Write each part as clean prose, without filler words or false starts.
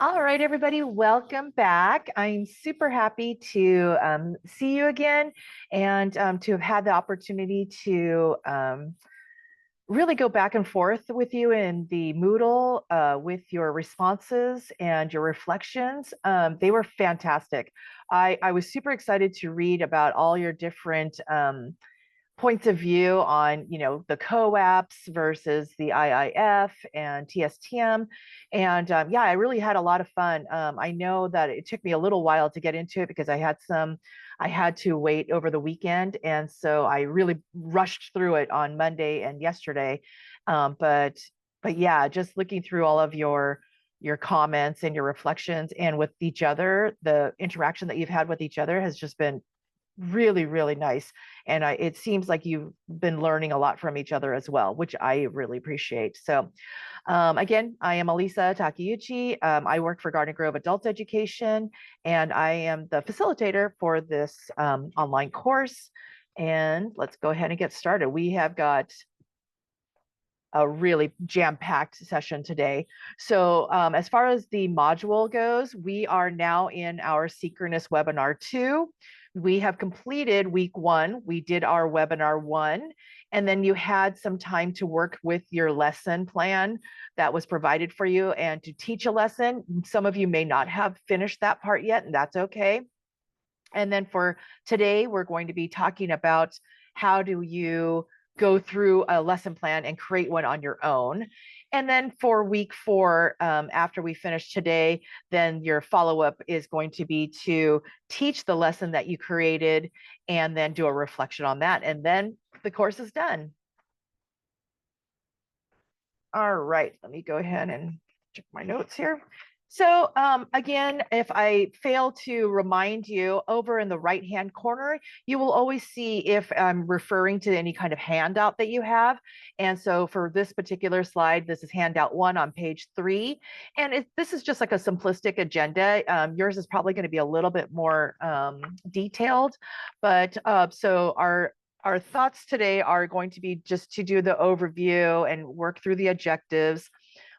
All right, everybody, welcome back. I'm super happy to see you again and to have had the opportunity to really go back and forth with you in the Moodle with your responses and your reflections. They were fantastic. I was super excited to read about all your different points of view on, the co-ops versus the IIF and TSTM. And yeah, I really had a lot of fun. I know that it took me a little while to get into it because I had to wait over the weekend. And so I really rushed through it on Monday and yesterday. But yeah, just looking through all of your comments and your reflections and with each other, the interaction that you've had with each other has just been really, really nice. And it seems like you've been learning a lot from each other as well, which I really appreciate. So again, I am Alisa Takeuchi. I work for Garden Grove Adult Education, and I am the facilitator for this online course. And let's go ahead and get started. We have got a really jam-packed session today. So as far as the module goes, we are now in our synchronous webinar 2. We have completed week 1. We did our webinar 1, and then you had some time to work with your lesson plan that was provided for you and to teach a lesson. Some of you may not have finished that part yet, and that's okay. And then for today, we're going to be talking about how do you go through a lesson plan and create one on your own. And then for week 4, after we finish today, then your follow-up is going to be to teach the lesson that you created and then do a reflection on that. And then the course is done. All right, let me go ahead and check my notes here. So again, if I fail to remind you, over in the right-hand corner, you will always see if I'm referring to any kind of handout that you have. And so for this particular slide, this is handout 1 on page 3. And this is just like a simplistic agenda. Yours is probably going to be a little bit more detailed. But so our thoughts today are going to be just to do the overview and work through the objectives.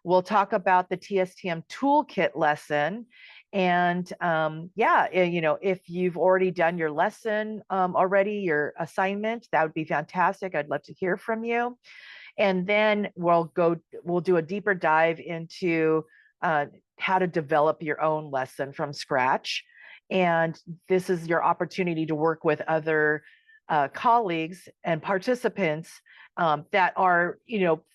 We'll talk about the TSTM toolkit lesson. And yeah, if you've already done your lesson already, your assignment, that would be fantastic. I'd love to hear from you. And then we'll do a deeper dive into how to develop your own lesson from scratch. And this is your opportunity to work with other colleagues and participants that are,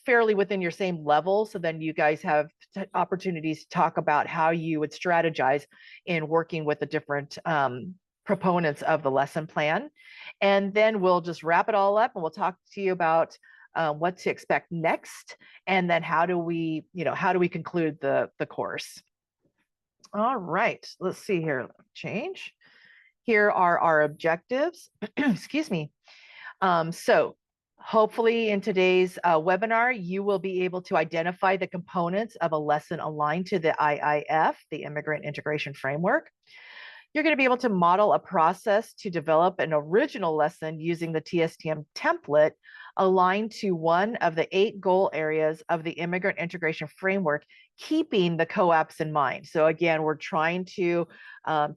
fairly within your same level. So then you guys have opportunities to talk about how you would strategize in working with the different proponents of the lesson plan. And then we'll just wrap it all up and we'll talk to you about what to expect next. And then how do we conclude the course? All right, let's see here. Change. Here are our objectives. Excuse me. So hopefully in today's webinar, you will be able to identify the components of a lesson aligned to the IIF, the Immigrant Integration Framework. You're going to be able to model a process to develop an original lesson using the TSTM template aligned to one of the 8 goal areas of the Immigrant Integration Framework, keeping the co-ops in mind. So again, we're trying to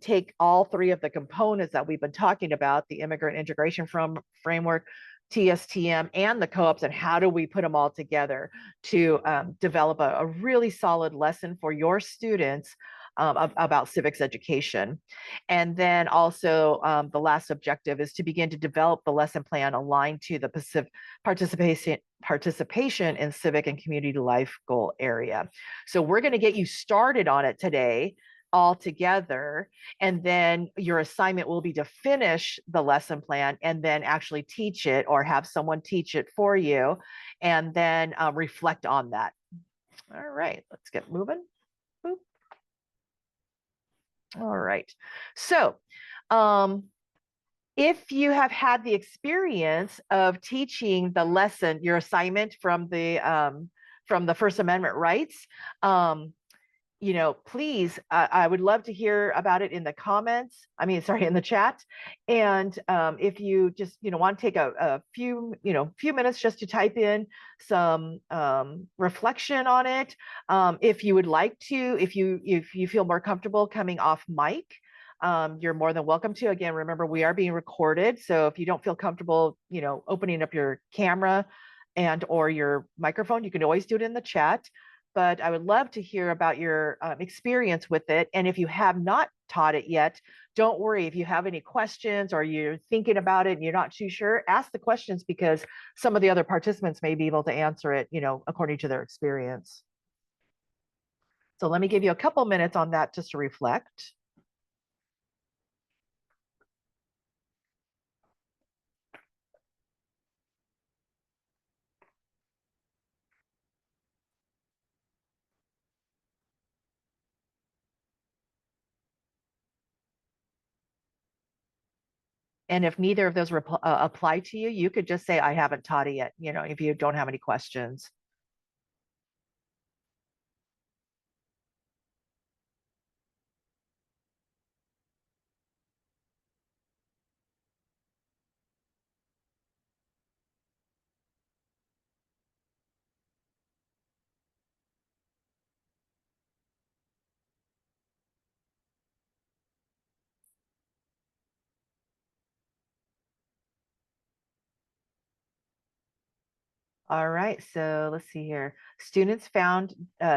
take all 3 of the components that we've been talking about, the Immigrant Integration Framework, TSTM, and the co-ops, and how do we put them all together to develop a really solid lesson for your students about civics education. And then also the last objective is to begin to develop the lesson plan aligned to the participation in civic and community life goal area. So we're going to get you started on it today all together, and then your assignment will be to finish the lesson plan and then actually teach it or have someone teach it for you, and then reflect on that. All right, let's get moving. Boop. All right. So if you have had the experience of teaching the lesson, your assignment from the First Amendment rights, please, I would love to hear about it in the comments. I mean, sorry, in the chat. And if you just, want to take a few, few minutes just to type in some reflection on it. If you would like to, if you feel more comfortable coming off mic, you're more than welcome to. Again, remember, we are being recorded. So if you don't feel comfortable, opening up your camera and or your microphone, you can always do it in the chat. But I would love to hear about your experience with it. And if you have not taught it yet, don't worry. If you have any questions or you're thinking about it and you're not too sure, ask the questions, because some of the other participants may be able to answer it, according to their experience. So let me give you a couple minutes on that just to reflect. And if neither of those apply to you, you could just say, I haven't taught it yet, if you don't have any questions. All right, so let's see here. Students found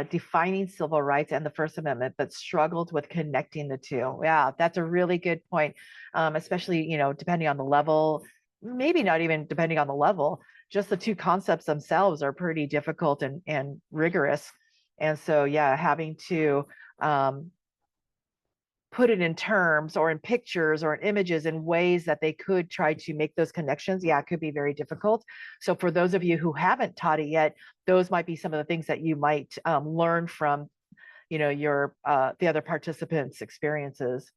defining civil rights and the First Amendment, but struggled with connecting the two. Yeah, that's a really good point, especially, depending on the level, maybe not even depending on the level, just the two concepts themselves are pretty difficult and rigorous. And so, yeah, having to put it in terms or in pictures or in images in ways that they could try to make those connections, yeah, it could be very difficult. So for those of you who haven't taught it yet, those might be some of the things that you might learn from, your the other participants' experiences.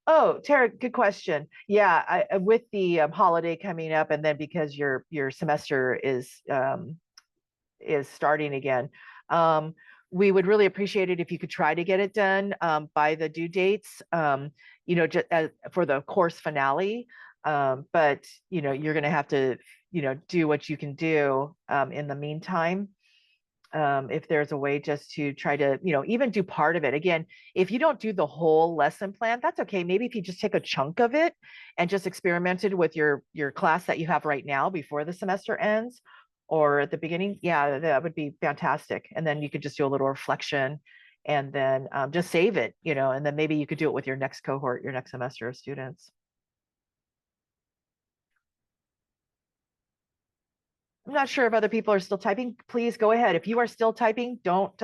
Oh, Tara, good question. Yeah, with the holiday coming up, and then because your semester is starting again. We would really appreciate it if you could try to get it done by the due dates, just for the course finale. But, you're going to have to, do what you can do in the meantime. If there's a way just to try to, even do part of it. Again, if you don't do the whole lesson plan, that's okay. Maybe if you just take a chunk of it and just experimented with your class that you have right now before the semester ends, or at the beginning, yeah, that would be fantastic. And then you could just do a little reflection and then just save it, and then maybe you could do it with your next cohort, your next semester of students. I'm not sure if other people are still typing. Please go ahead. If you are still typing, don't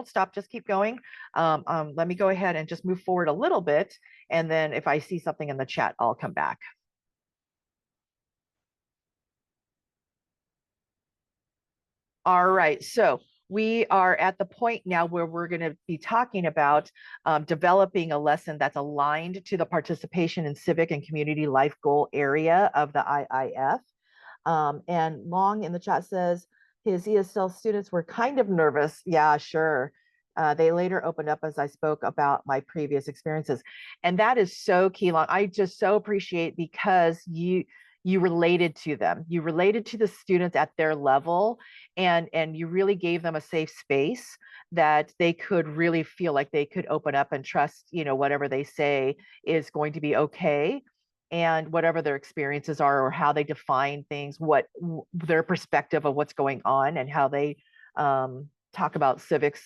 stop. Just keep going. Let me go ahead and just move forward a little bit. And then if I see something in the chat, I'll come back. All right. So we are at the point now where we're going to be talking about developing a lesson that's aligned to the participation in civic and community life goal area of the IIF. And Long in the chat says his ESL students were kind of nervous. Yeah, sure. They later opened up as I spoke about my previous experiences. And that is so key, Long. I just so appreciate, because you related to them. You related to the students at their level, and you really gave them a safe space that they could really feel like they could open up and trust, whatever they say is going to be okay, and whatever their experiences are or how they define things, what their perspective of what's going on, and how they talk about civics,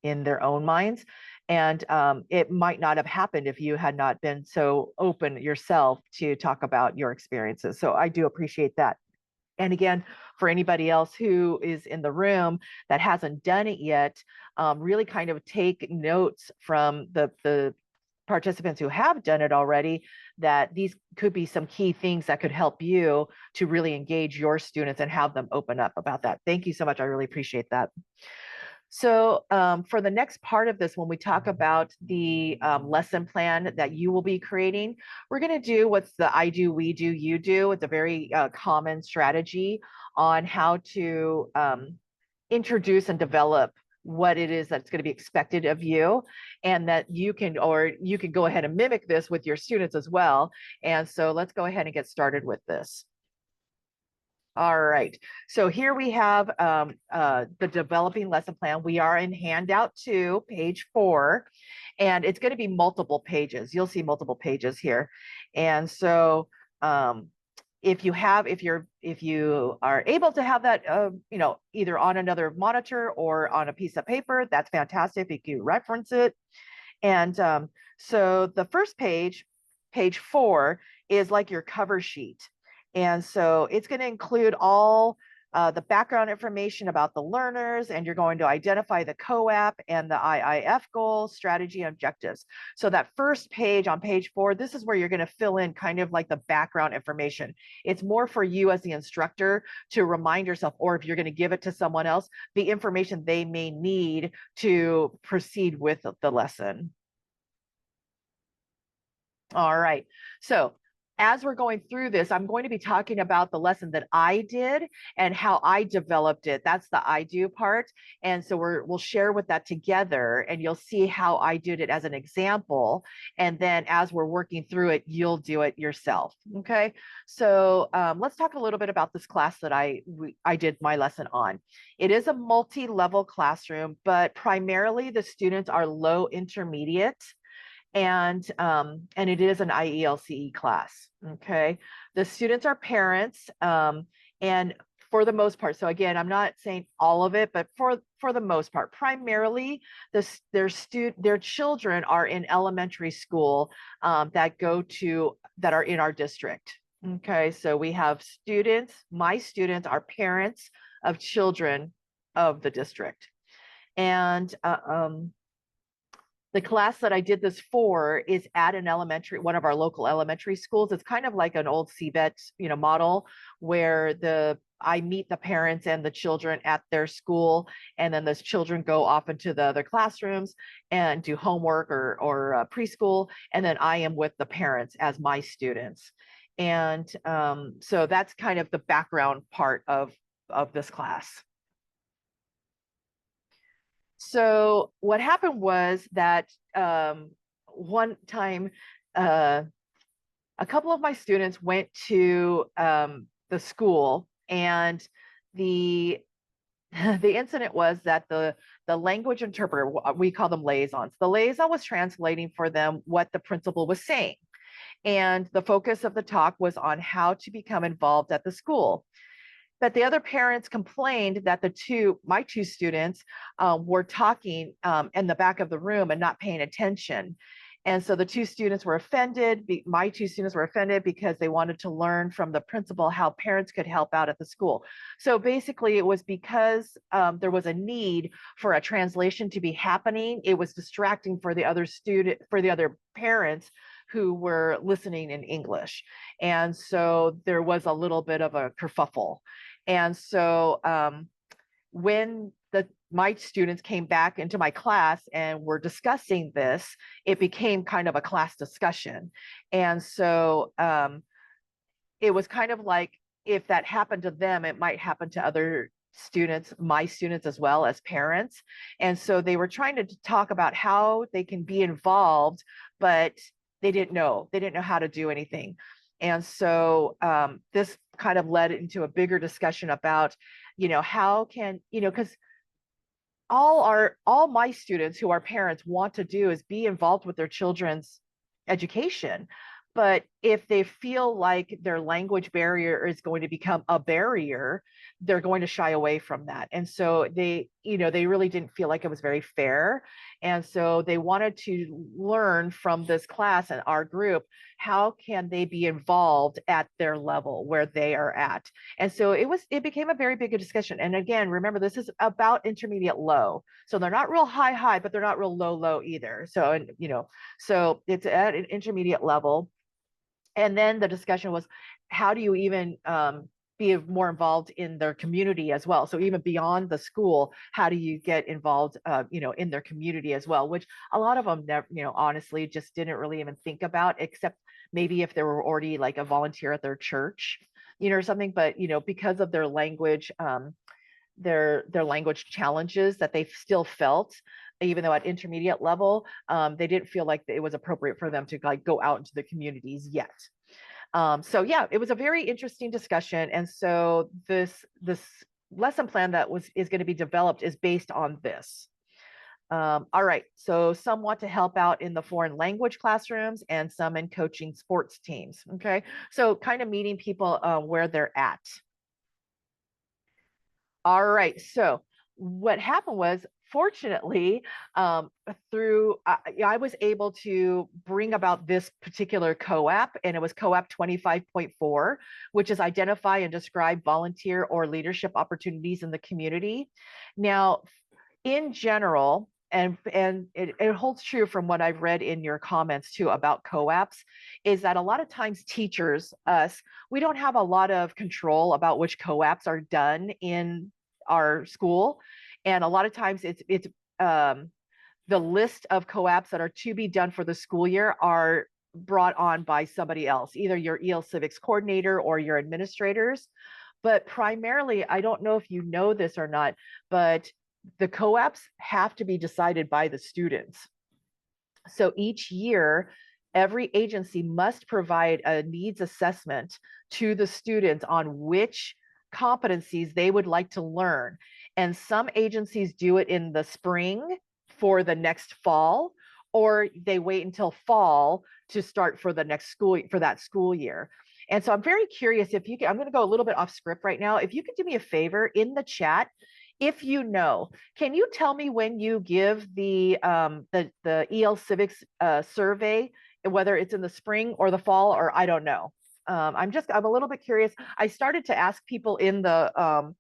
in their own minds. And it might not have happened if you had not been so open yourself to talk about your experiences. So I do appreciate that. And again, for anybody else who is in the room that hasn't done it yet, really kind of take notes from the participants who have done it already, that these could be some key things that could help you to really engage your students and have them open up about that. Thank you so much. I really appreciate that. So for the next part of this, when we talk about the lesson plan that you will be creating, we're going to do what's the I do, we do, you do. It's a very common strategy on how to introduce and develop what it is that's going to be expected of you, and that you can go ahead and mimic this with your students as well. And so let's go ahead and get started with this. All right, so here we have the developing lesson plan. We are in handout 2, page 4, and it's going to be multiple pages. You'll see multiple pages here. And so if you are able to have that, either on another monitor or on a piece of paper, that's fantastic. You can reference it. And so the first page, page 4, is like your cover sheet. And so it's going to include all the background information about the learners, and you're going to identify the COAP and the IIF goals, strategy, and objectives. So that first page on page 4, this is where you're going to fill in kind of like the background information. It's more for you as the instructor to remind yourself, or if you're going to give it to someone else, the information they may need to proceed with the lesson. All right, so as we're going through this, I'm going to be talking about the lesson that I did and how I developed it. That's the I do part. And so we'll share with that together, and you'll see how I did it as an example. And then as we're working through it, you'll do it yourself. Okay, so let's talk a little bit about this class that I did my lesson on. It is a multi-level classroom, but primarily the students are low intermediate, and it is an IELCE class. Okay, the students are parents, and for the most part, so again, I'm not saying all of it, but for the most part, primarily their children are in elementary school that are in our district. Okay, so we have students, my students are parents of children of the district. And the class that I did this for is at one of our local elementary schools. It's kind of like an old Civics, model, where I meet the parents and the children at their school, and then those children go off into the other classrooms and do homework or preschool, and then I am with the parents as my students. And so that's kind of the background part of this class. So what happened was that one time, a couple of my students went to the school, and the incident was that the language interpreter, we call them liaisons, the liaison was translating for them what the principal was saying. And the focus of the talk was on how to become involved at the school. But the other parents complained that my two students were talking in the back of the room and not paying attention. And so the two students were offended. My two students were offended because they wanted to learn from the principal how parents could help out at the school. So basically it was because there was a need for a translation to be happening. It was distracting for the other parents who were listening in English. And so there was a little bit of a kerfuffle. And so when my students came back into my class and were discussing this, it became kind of a class discussion. And so it was kind of like, if that happened to them, it might happen to other students, my students as well as parents. And so they were trying to talk about how they can be involved, but they didn't know how to do anything. And so this kind of led into a bigger discussion about, how can, because all my students who are parents want to do is be involved with their children's education. But if they feel like their language barrier is going to become a barrier, they're going to shy away from that. And so they really didn't feel like it was very fair. And so they wanted to learn from this class and our group, how can they be involved at their level where they are at? And so it became a very big discussion. And again, remember, this is about intermediate low. So they're not real high, but they're not real low either. So, so it's at an intermediate level. And then the discussion was, how do you even be more involved in their community as well. So even beyond the school, how do you get involved, in their community as well, which a lot of them never, honestly just didn't really even think about, except maybe if they were already like a volunteer at their church, or something. But, because of their language, their language challenges that they still felt, even though at intermediate level, they didn't feel like it was appropriate for them to like go out into the communities yet. So yeah, it was a very interesting discussion. And so this lesson plan that is going to be developed is based on this. All right, so some want to help out in the foreign language classrooms and some in coaching sports teams. Okay, so kind of meeting people where they're at. All right, so what happened was, fortunately, through I was able to bring about this particular COAP, and it was COAP 25.4, which is identify and describe volunteer or leadership opportunities in the community. Now, in general, and it holds true from what I've read in your comments too about COAPs, is that a lot of times teachers, we don't have a lot of control about which COAPs are done in our school. And a lot of times it's the list of COAPs that are to be done for the school year are brought on by somebody else, either your EL Civics coordinator or your administrators. But primarily, I don't know if you know this or not, but the COAPs have to be decided by the students. So each year, every agency must provide a needs assessment to the students on which competencies they would like to learn. And some agencies do it in the spring for the next fall, or they wait until fall to start for the next school year. And so I'm very curious if you can, I'm going to go a little bit off script right now. If you could do me a favor in the chat, if you know, can you tell me when you give the EL Civics survey, whether it's in the spring or the fall, or I don't know. I'm a little bit curious. I started to ask people in the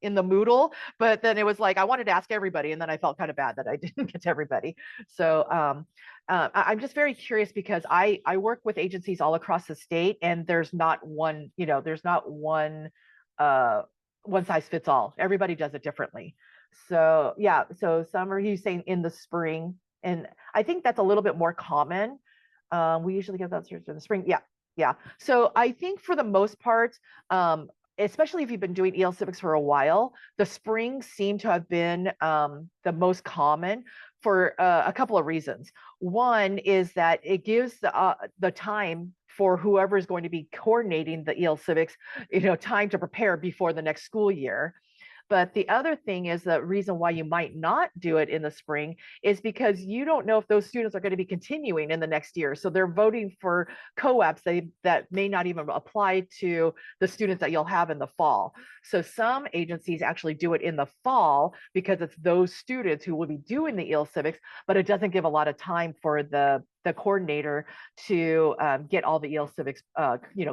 Moodle, but then it was like I wanted to ask everybody, and then I felt kind of bad that I didn't get to everybody. So I'm just very curious because I work with agencies all across the state, and there's not one, one size fits all. Everybody does it differently. So yeah, so some are saying in the spring, and I think that's a little bit more common. We usually give that in the spring. Yeah. So I think for the most part, especially if you've been doing EL Civics for a while, the springs seem to have been the most common for a couple of reasons. One is that it gives the time for whoever is going to be coordinating the EL Civics, time to prepare before the next school year. But the other thing is the reason why you might not do it in the spring is because you don't know if those students are going to be continuing in the next year. So they're voting for COAPs that may not even apply to the students that you'll have in the fall. So some agencies actually do it in the fall because it's those students who will be doing the EL Civics, but it doesn't give a lot of time for the coordinator to get all the EL Civics,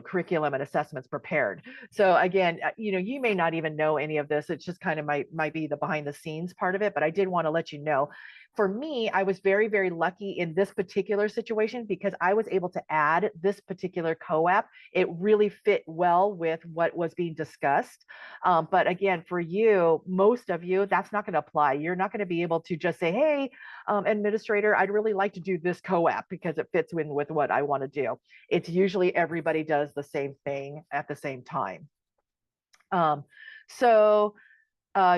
curriculum and assessments prepared. So again, you may not even know any of this. It's just kind of might be the behind the scenes part of it, but I did want to let you know. For me, I was very, very lucky in this particular situation because I was able to add this particular COAP. It really fit well with what was being discussed. But again, for you, most of you, that's not going to apply. You're not going to be able to just say, hey, administrator, I'd really like to do this COAP because it fits in with what I want to do. It's usually everybody does the same thing at the same time.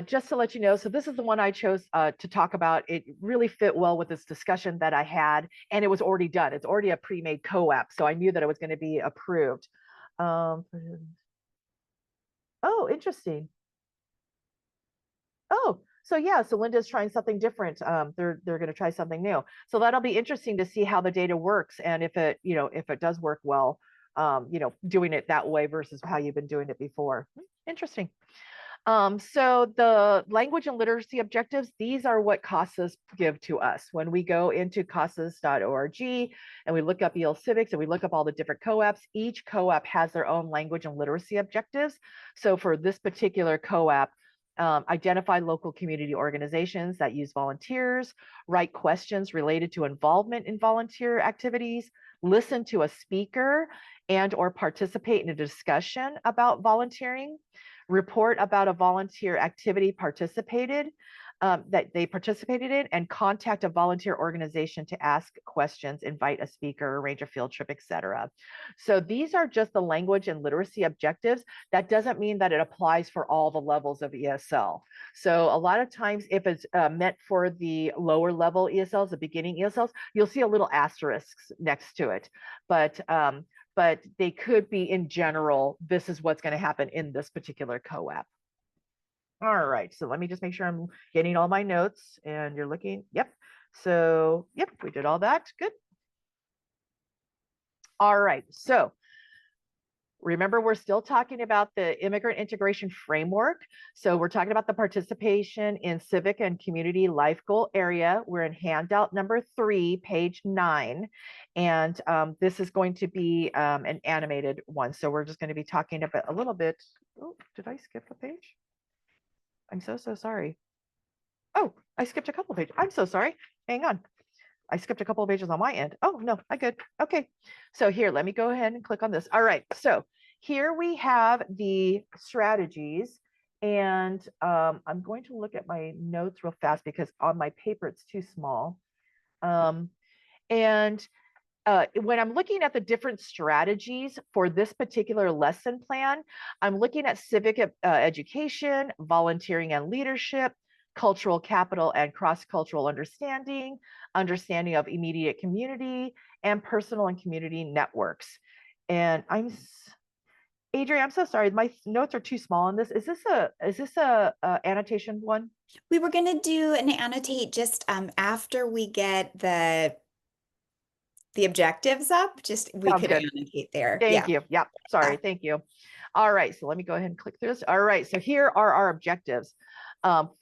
Just to let you know, so this is the one I chose to talk about. It really fit well with this discussion that I had, and it was already done. It's already a pre-made COAP, so I knew that it was going to be approved. Oh, interesting. Oh, so yeah, so Linda's trying something different. They're going to try something new. So that'll be interesting to see how the data works and if it, if it does work well, doing it that way versus how you've been doing it before. Interesting. So the language and literacy objectives, these are what CASAs give to us. When we go into casas.org and we look up EL Civics and we look up all the different COAPs, each COAP has their own language and literacy objectives. So for this particular COAP, identify local community organizations that use volunteers, write questions related to involvement in volunteer activities, listen to a speaker and or participate in a discussion about volunteering, report about a volunteer activity that they participated in, and contact a volunteer organization to ask questions, invite a speaker, arrange a field trip, etc. So these are just the language and literacy objectives. That doesn't mean that it applies for all the levels of ESL. So a lot of times if it's meant for the lower level ESLs, the beginning ESLs, you'll see a little asterisks next to it. But they could be in general, this is what's going to happen in this particular co-op. All right, so let me just make sure I'm getting all my notes and you're looking. Yep. So, yep, we did all that. Good. All right, so remember, we're still talking about the immigrant integration framework. So we're talking about the participation in civic and community life goal area. We're in handout number 3, page 9. And this is going to be an animated one. So we're just going to be talking about a little bit. Oh, did I skip a page? I'm so sorry. Oh, I skipped a couple pages. I'm so sorry. Hang on. I skipped a couple of pages on my end. Oh, no, I good. Okay. So here, let me go ahead and click on this. All right. So here we have the strategies. And I'm going to look at my notes real fast because on my paper, it's too small. When I'm looking at the different strategies for this particular lesson plan, I'm looking at civic education, volunteering and leadership, cultural capital and cross-cultural understanding, understanding of immediate community, and personal and community networks. And Adrienne, I'm so sorry, my notes are too small on this. Is this a annotation one? We were going to do an annotate just after we get the objectives up, just we Sounds could good. annotate there. Thank Yeah. you. Yep. Sorry. Thank you. All right. So let me go ahead and click through this. All right. So here are our objectives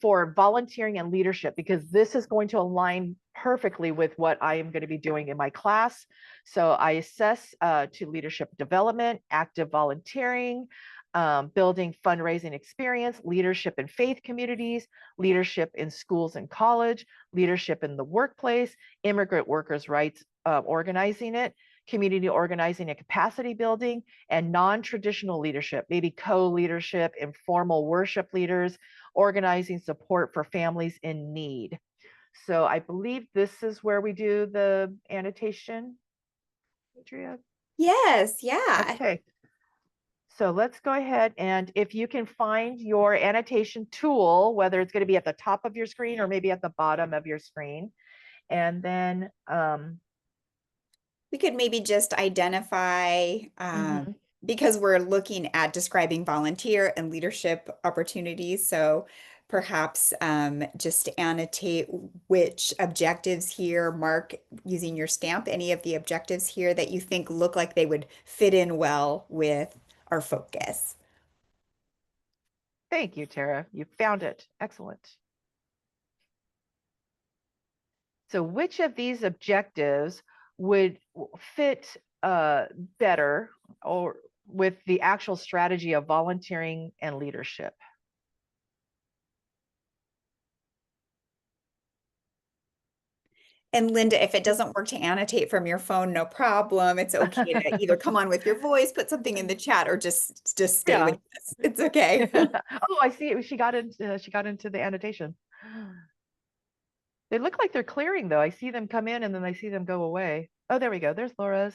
for volunteering and leadership, because this is going to align perfectly with what I am going to be doing in my class. So I assess to leadership development, active volunteering, building fundraising experience, leadership in faith communities, leadership in schools and college, leadership in the workplace, immigrant workers' rights, organizing it, community organizing and capacity building, and non-traditional leadership, maybe co-leadership, informal worship leaders, organizing support for families in need. So I believe this is where we do the annotation, Andrea. Yes, yeah. Okay. So let's go ahead, and if you can find your annotation tool, whether it's going to be at the top of your screen or maybe at the bottom of your screen, and then We could maybe just identify, because we're looking at describing volunteer and leadership opportunities. So perhaps just annotate which objectives here, mark using your stamp, any of the objectives here that you think look like they would fit in well with our focus. thank you, Tara. You found it. Excellent. So which of these objectives would fit better or with the actual strategy of volunteering and leadership? And Linda, if it doesn't work to annotate from your phone, no problem. It's okay to either come on with your voice, put something in the chat, or just stay with us. It's okay. Oh, I see it. She got into the annotation. They look like they're clearing though. I see them come in and then I see them go away. Oh, there we go. There's Laura's.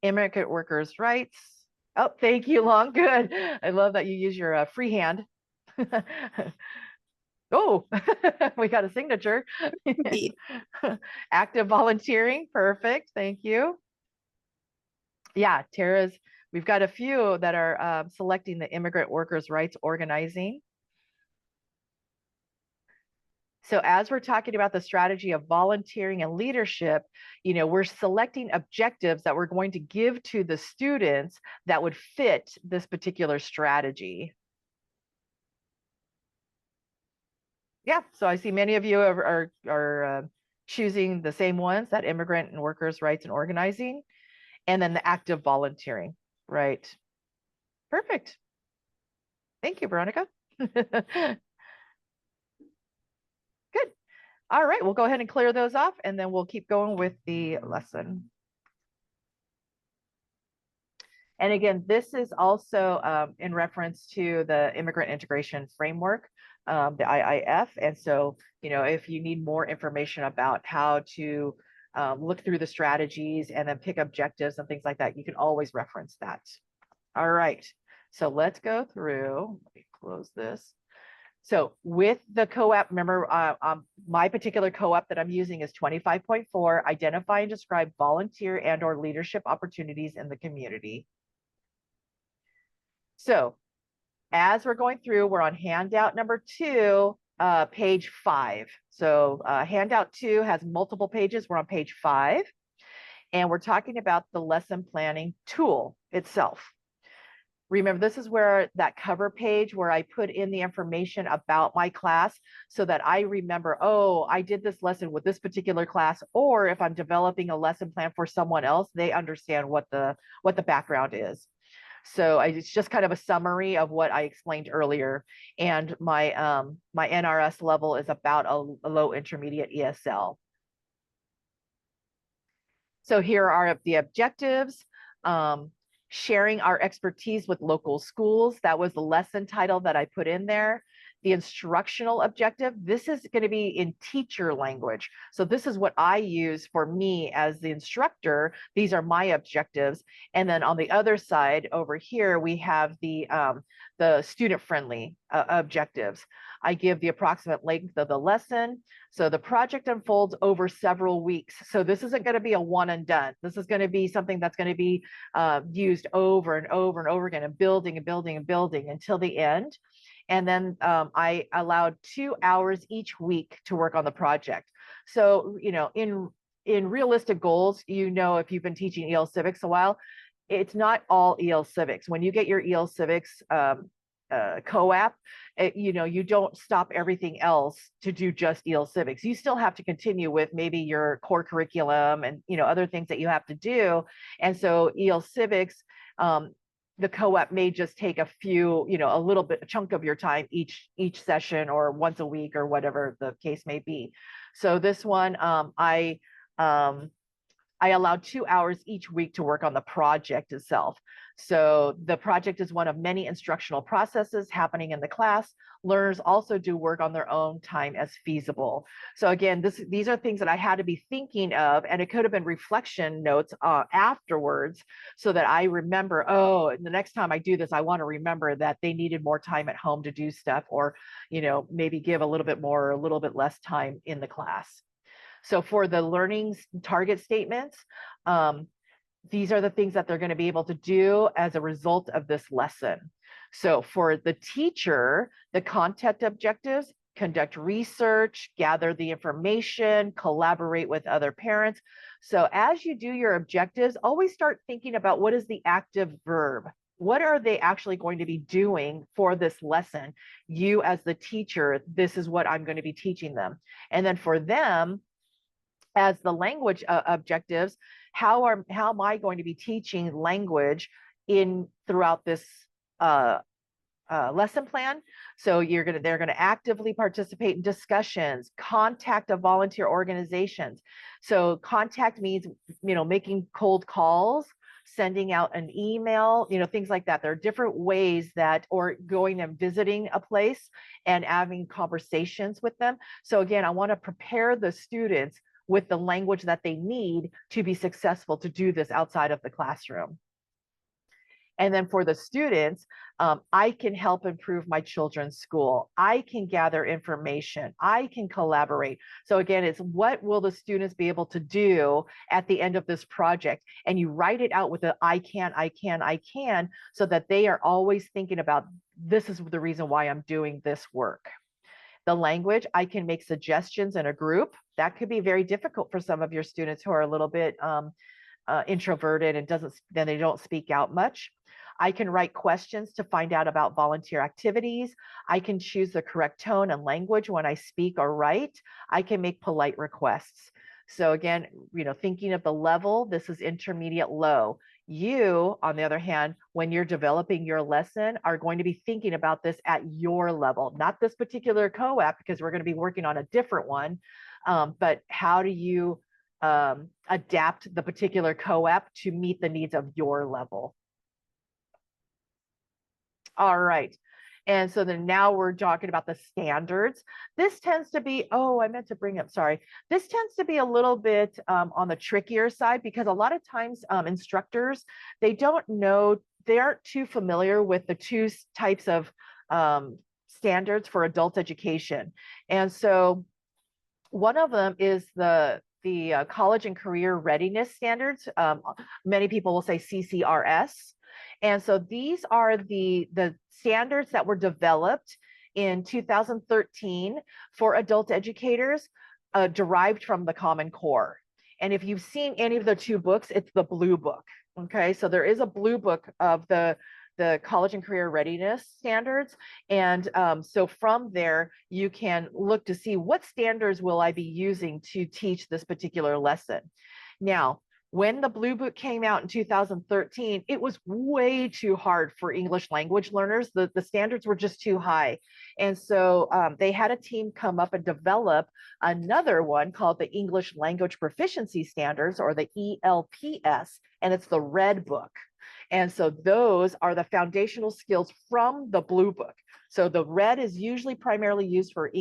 Immigrant workers' rights. Oh, thank you, Long. Good. I love that you use your free hand. Oh, we got a signature. Active volunteering. Perfect. Thank you. Yeah, we've got a few that are selecting the immigrant workers' rights organizing. So as we're talking about the strategy of volunteering and leadership, we're selecting objectives that we're going to give to the students that would fit this particular strategy. Yeah, so I see many of you are choosing the same ones, that immigrant and workers' rights and organizing, and then the active volunteering, right? Perfect. Thank you, Veronica. Good. All right, we'll go ahead and clear those off, and then we'll keep going with the lesson. And again, this is also in reference to the Immigrant Integration Framework, the IIF. And so, if you need more information about how to look through the strategies and then pick objectives and things like that, you can always reference that. All right, so let's go through. Let me close this. So with the co-op, remember my particular co-op that I'm using is 25.4, identify and describe volunteer and or leadership opportunities in the community. So as we're going through, we're on handout number 2, page 5. So handout 2 has multiple pages. We're on page 5, and we're talking about the lesson planning tool itself. Remember, this is where that cover page where I put in the information about my class so that I remember, oh, I did this lesson with this particular class, or if I'm developing a lesson plan for someone else, they understand what the background is. So it's just kind of a summary of what I explained earlier. And my my NRS level is about a low intermediate ESL. So here are the objectives. Sharing our expertise with local schools. That was the lesson title that I put in there. The instructional objective, this is going to be in teacher language. So this is what I use for me as the instructor. These are my objectives. And then on the other side over here, we have the student-friendly objectives. I give the approximate length of the lesson. So the project unfolds over several weeks. So this isn't going to be a one and done. This is going to be something that's going to be used over and over and over again, and building and building and building until the end. And then I allowed 2 hours each week to work on the project. So, in realistic goals, if you've been teaching EL Civics a while, it's not all EL Civics. When you get your EL Civics co-op, you don't stop everything else to do just EL Civics. You still have to continue with maybe your core curriculum and other things that you have to do. And so EL Civics, the co-op may just take a few, a chunk of your time each session, or once a week, or whatever the case may be. So this one, I allowed 2 hours each week to work on the project itself. So the project is one of many instructional processes happening in the class. Learners also do work on their own time as feasible. So again, these are things that I had to be thinking of, and it could have been reflection notes afterwards, so that I remember, oh, the next time I do this, I want to remember that they needed more time at home to do stuff, or maybe give a little bit more or a little bit less time in the class. So for the learning target statements, these are the things that they're going to be able to do as a result of this lesson. So for the teacher, the content objectives: conduct research, gather the information, collaborate with other parents. So as you do your objectives, always start thinking about what is the active verb. What are they actually going to be doing for this lesson? You as the teacher, this is what I'm going to be teaching them. And then for them, as the language objectives, how am I going to be teaching language throughout this lesson plan? So they're going to actively participate in discussions, contact of volunteer organizations. So contact means, making cold calls, sending out an email, things like that. There are different ways or going and visiting a place and having conversations with them. So again, I want to prepare the students with the language that they need to be successful to do this outside of the classroom. And then for the students, I can help improve my children's school. I can gather information. I can collaborate. So again, it's what will the students be able to do at the end of this project? And you write it out with the I can, so that they are always thinking about, this is the reason why I'm doing this work. The language, I can make suggestions in a group. That could be very difficult for some of your students who are a little bit introverted and then they don't speak out much. I can write questions to find out about volunteer activities. I can choose the correct tone and language when I speak or write. I can make polite requests. So again, thinking of the level, this is intermediate low. You, on the other hand, when you're developing your lesson, are going to be thinking about this at your level, not this particular co-op, because we're going to be working on a different one. But how do you adapt the particular co-op to meet the needs of your level? All right. And so then now we're talking about the standards. This tends to be, oh, I meant to bring up, sorry. This tends to be a little bit on the trickier side, because a lot of times instructors, they don't know, they aren't too familiar with the two types of standards for adult education. And so one of them is the college and career readiness standards. Many people will say CCRS. And so these are the standards that were developed in 2013 for adult educators, derived from the Common Core. And if you've seen any of the two books, it's the blue book. Okay, so there is a blue book of the college and career readiness standards. And so from there, you can look to see what standards will I be using to teach this particular lesson. Now, when the Blue Book came out in 2013, it was way too hard for English language learners. The standards were just too high. And so they had a team come up and develop another one called the English Language Proficiency Standards, or the ELPS, and it's the Red Book. And so those are the foundational skills from the Blue Book. So the red is usually primarily used for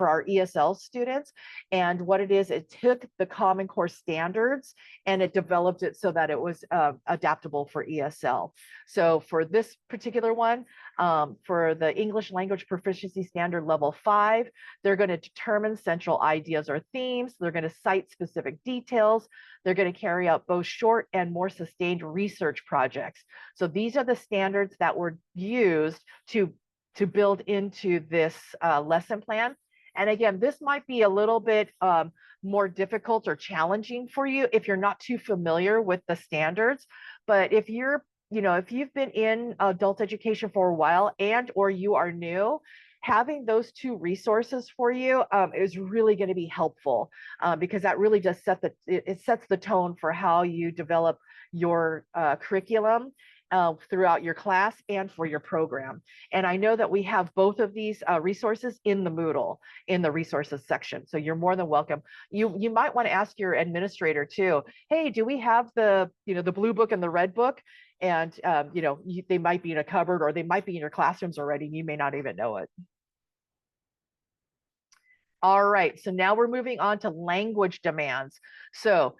our ESL students. And what it is, it took the Common Core standards and it developed it so that it was adaptable for ESL. So for this particular one, for the English Language Proficiency Standard Level 5, they're going to determine central ideas or themes. They're going to cite specific details. They're going to carry out both short and more sustained research projects. So these are the standards that were used to build into this lesson plan. And again, this might be a little bit more difficult or challenging for you if you're not too familiar with the standards. But if you're, if you've been in adult education for a while or you are new, having those two resources for you is really going to be helpful, because that really does it sets the tone for how you develop your curriculum throughout your class and for your program. And I know that we have both of these resources in the Moodle, in the resources section. So you're more than welcome. You might want to ask your administrator too, hey, do we have the Blue Book and the Red Book? And they might be in a cupboard, or they might be in your classrooms already, and you may not even know it. All right, so now we're moving on to language demands. So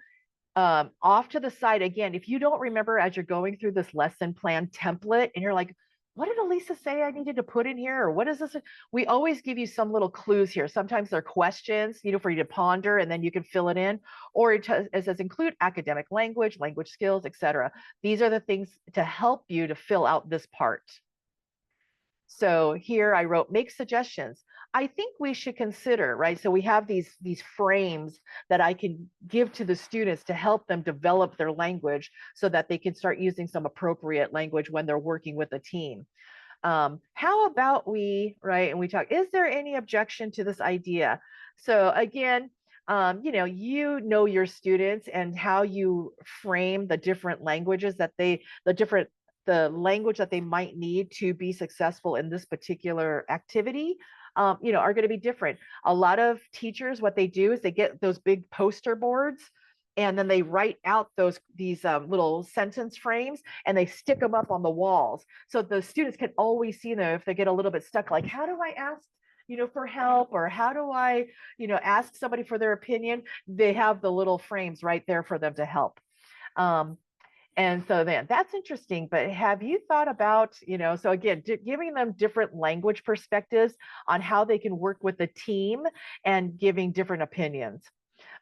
off to the side, again, if you don't remember as you're going through this lesson plan template and you're like, what did Alisa say I needed to put in here? Or what is this? We always give you some little clues here. Sometimes they're questions, for you to ponder, and then you can fill it in. Or it says include academic language, language skills, etc. These are the things to help you to fill out this part. So here I wrote, make suggestions. I think we should consider, right? So we have these frames that I can give to the students to help them develop their language so that they can start using some appropriate language when they're working with a team. How about we, right? And we talk, is there any objection to this idea? So again, you know your students and how you frame the different languages that the language that they might need to be successful in this particular activity, are going to be different. A lot of teachers, what they do is they get those big poster boards, and then they write out these little sentence frames, and they stick them up on the walls. So the students can always see them if they get a little bit stuck, like, how do I ask for help, or how do I, ask somebody for their opinion? They have the little frames right there for them to help. And so then that's interesting, but have you thought about, so again, giving them different language perspectives on how they can work with the team and giving different opinions,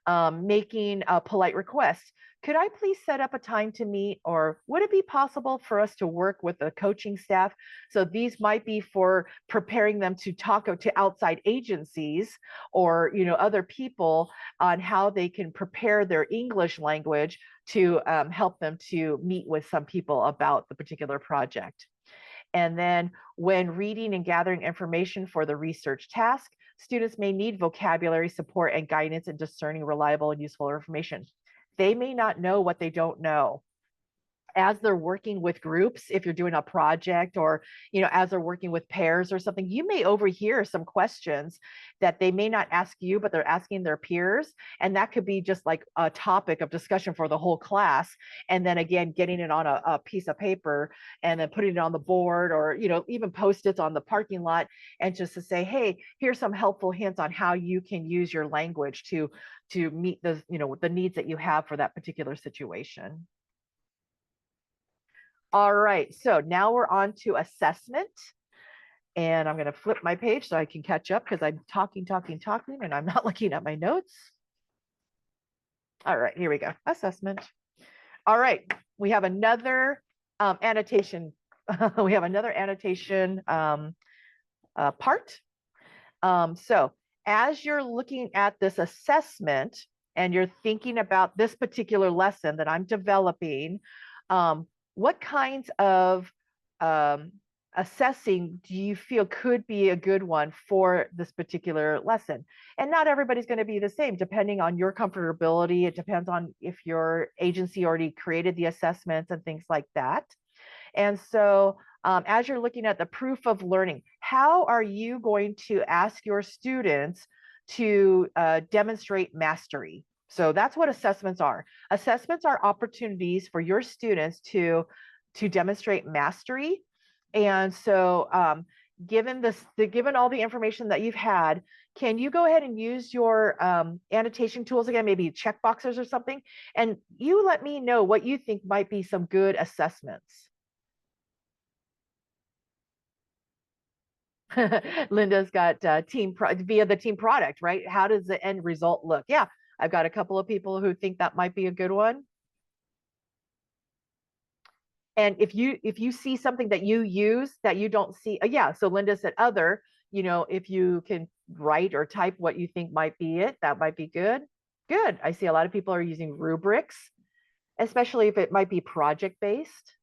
making a polite request. Could I please set up a time to meet, or would it be possible for us to work with the coaching staff? So these might be for preparing them to talk to outside agencies or, other people on how they can prepare their English language to help them to meet with some people about the particular project. And then when reading and gathering information for the research task, students may need vocabulary support and guidance in discerning reliable and useful information. They may not know what they don't know. as they're working with groups, if you're doing a project, or, as they're working with pairs or something, you may overhear some questions that they may not ask you, but they're asking their peers. And that could be just like a topic of discussion for the whole class. And then again, getting it on a piece of paper and then putting it on the board, or, even Post-its on the parking lot, and just to say, hey, here's some helpful hints on how you can use your language to meet the, the needs that you have for that particular situation. All right, so now we're on to assessment. And I'm going to flip my page so I can catch up, because I'm talking, and I'm not looking at my notes. All right, here we go. Assessment. All right, we have another annotation. We have another annotation part. So as you're looking at this assessment and you're thinking about this particular lesson that I'm developing, what kinds of assessing do you feel could be a good one for this particular lesson? And not everybody's going to be the same, depending on your comfortability. It depends on if your agency already created the assessments and things like that. And so as you're looking at the proof of learning, how are you going to ask your students to demonstrate mastery? So that's what assessments are. Assessments are opportunities for your students to demonstrate mastery. And so given all the information that you've had, can you go ahead and use your annotation tools again, maybe check boxes or something, and you let me know what you think might be some good assessments. Linda's got via the team product, right? How does the end result look? Yeah, I've got a couple of people who think that might be a good one. And if you see something that you use that you don't see, yeah, so Linda said other, if you can write or type what you think might be it, that might be good. Good. I see a lot of people are using rubrics, especially if it might be project-based.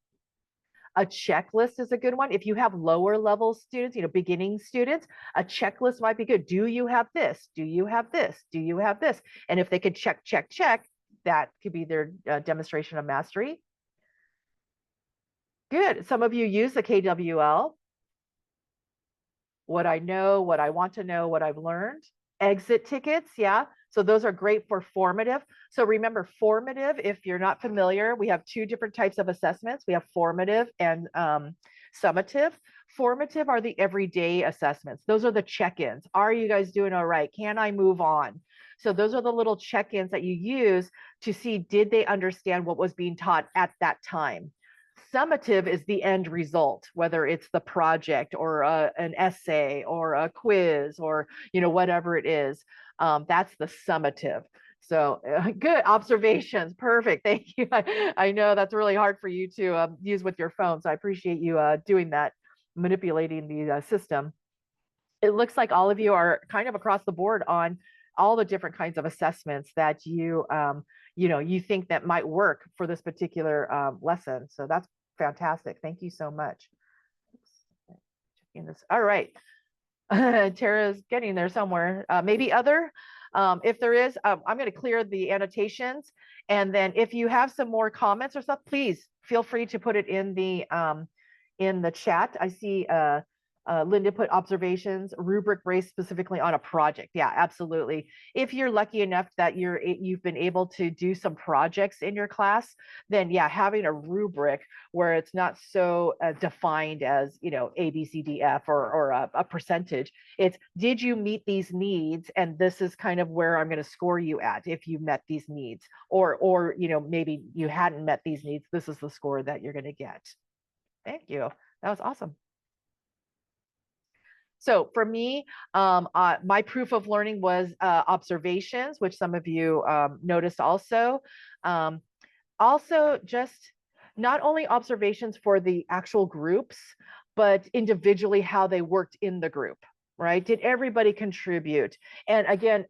A checklist is a good one. If you have lower level students, beginning students, a checklist might be good. Do you have this? Do you have this? Do you have this? And if they could check, that could be their demonstration of mastery. Good. Some of you use the KWL. What I know, what I want to know, what I've learned. Exit tickets, yeah. So those are great for formative. So remember, formative, if you're not familiar, we have two different types of assessments. We have formative and summative. Formative are the everyday assessments. Those are the check-ins. Are you guys doing all right? Can I move on? So those are the little check-ins that you use to see, did they understand what was being taught at that time? Summative is the end result, whether it's the project or an essay or a quiz or whatever it is. That's the summative. So good observations. Perfect. Thank you. I know that's really hard for you to use with your phone. So I appreciate you doing that, manipulating the system. It looks like all of you are kind of across the board on all the different kinds of assessments that you you think that might work for this particular lesson. So that's fantastic. Thank you so much. All right. Tara's getting there somewhere. Maybe other. If there is, I'm going to clear the annotations. And then if you have some more comments or stuff, please feel free to put it in the chat. I see Linda put observations, rubric based specifically on a project. Yeah, absolutely. If you're lucky enough that you've been able to do some projects in your class, then yeah, having a rubric where it's not so defined as A, B, C, D, F or a percentage. It's, did you meet these needs? And this is kind of where I'm going to score you at if you met these needs, or maybe you hadn't met these needs. This is the score that you're going to get. Thank you. That was awesome. So for me, my proof of learning was observations, which some of you noticed also. Also, just not only observations for the actual groups, but individually how they worked in the group, right? Did everybody contribute? And again,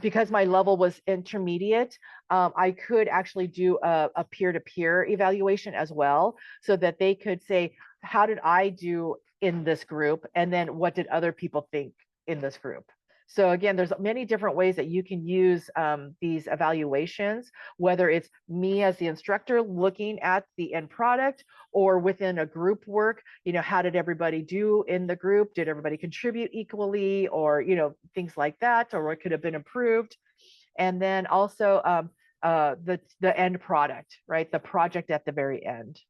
because my level was intermediate, I could actually do a peer-to-peer evaluation as well, so that they could say, how did I do in this group? And then what did other people think in this group? So again, there's many different ways that you can use these evaluations, whether it's me as the instructor looking at the end product, or within a group work, how did everybody do in the group? Did everybody contribute equally, or, things like that, or what could have been improved? And then also the end product, right? The project at the very end.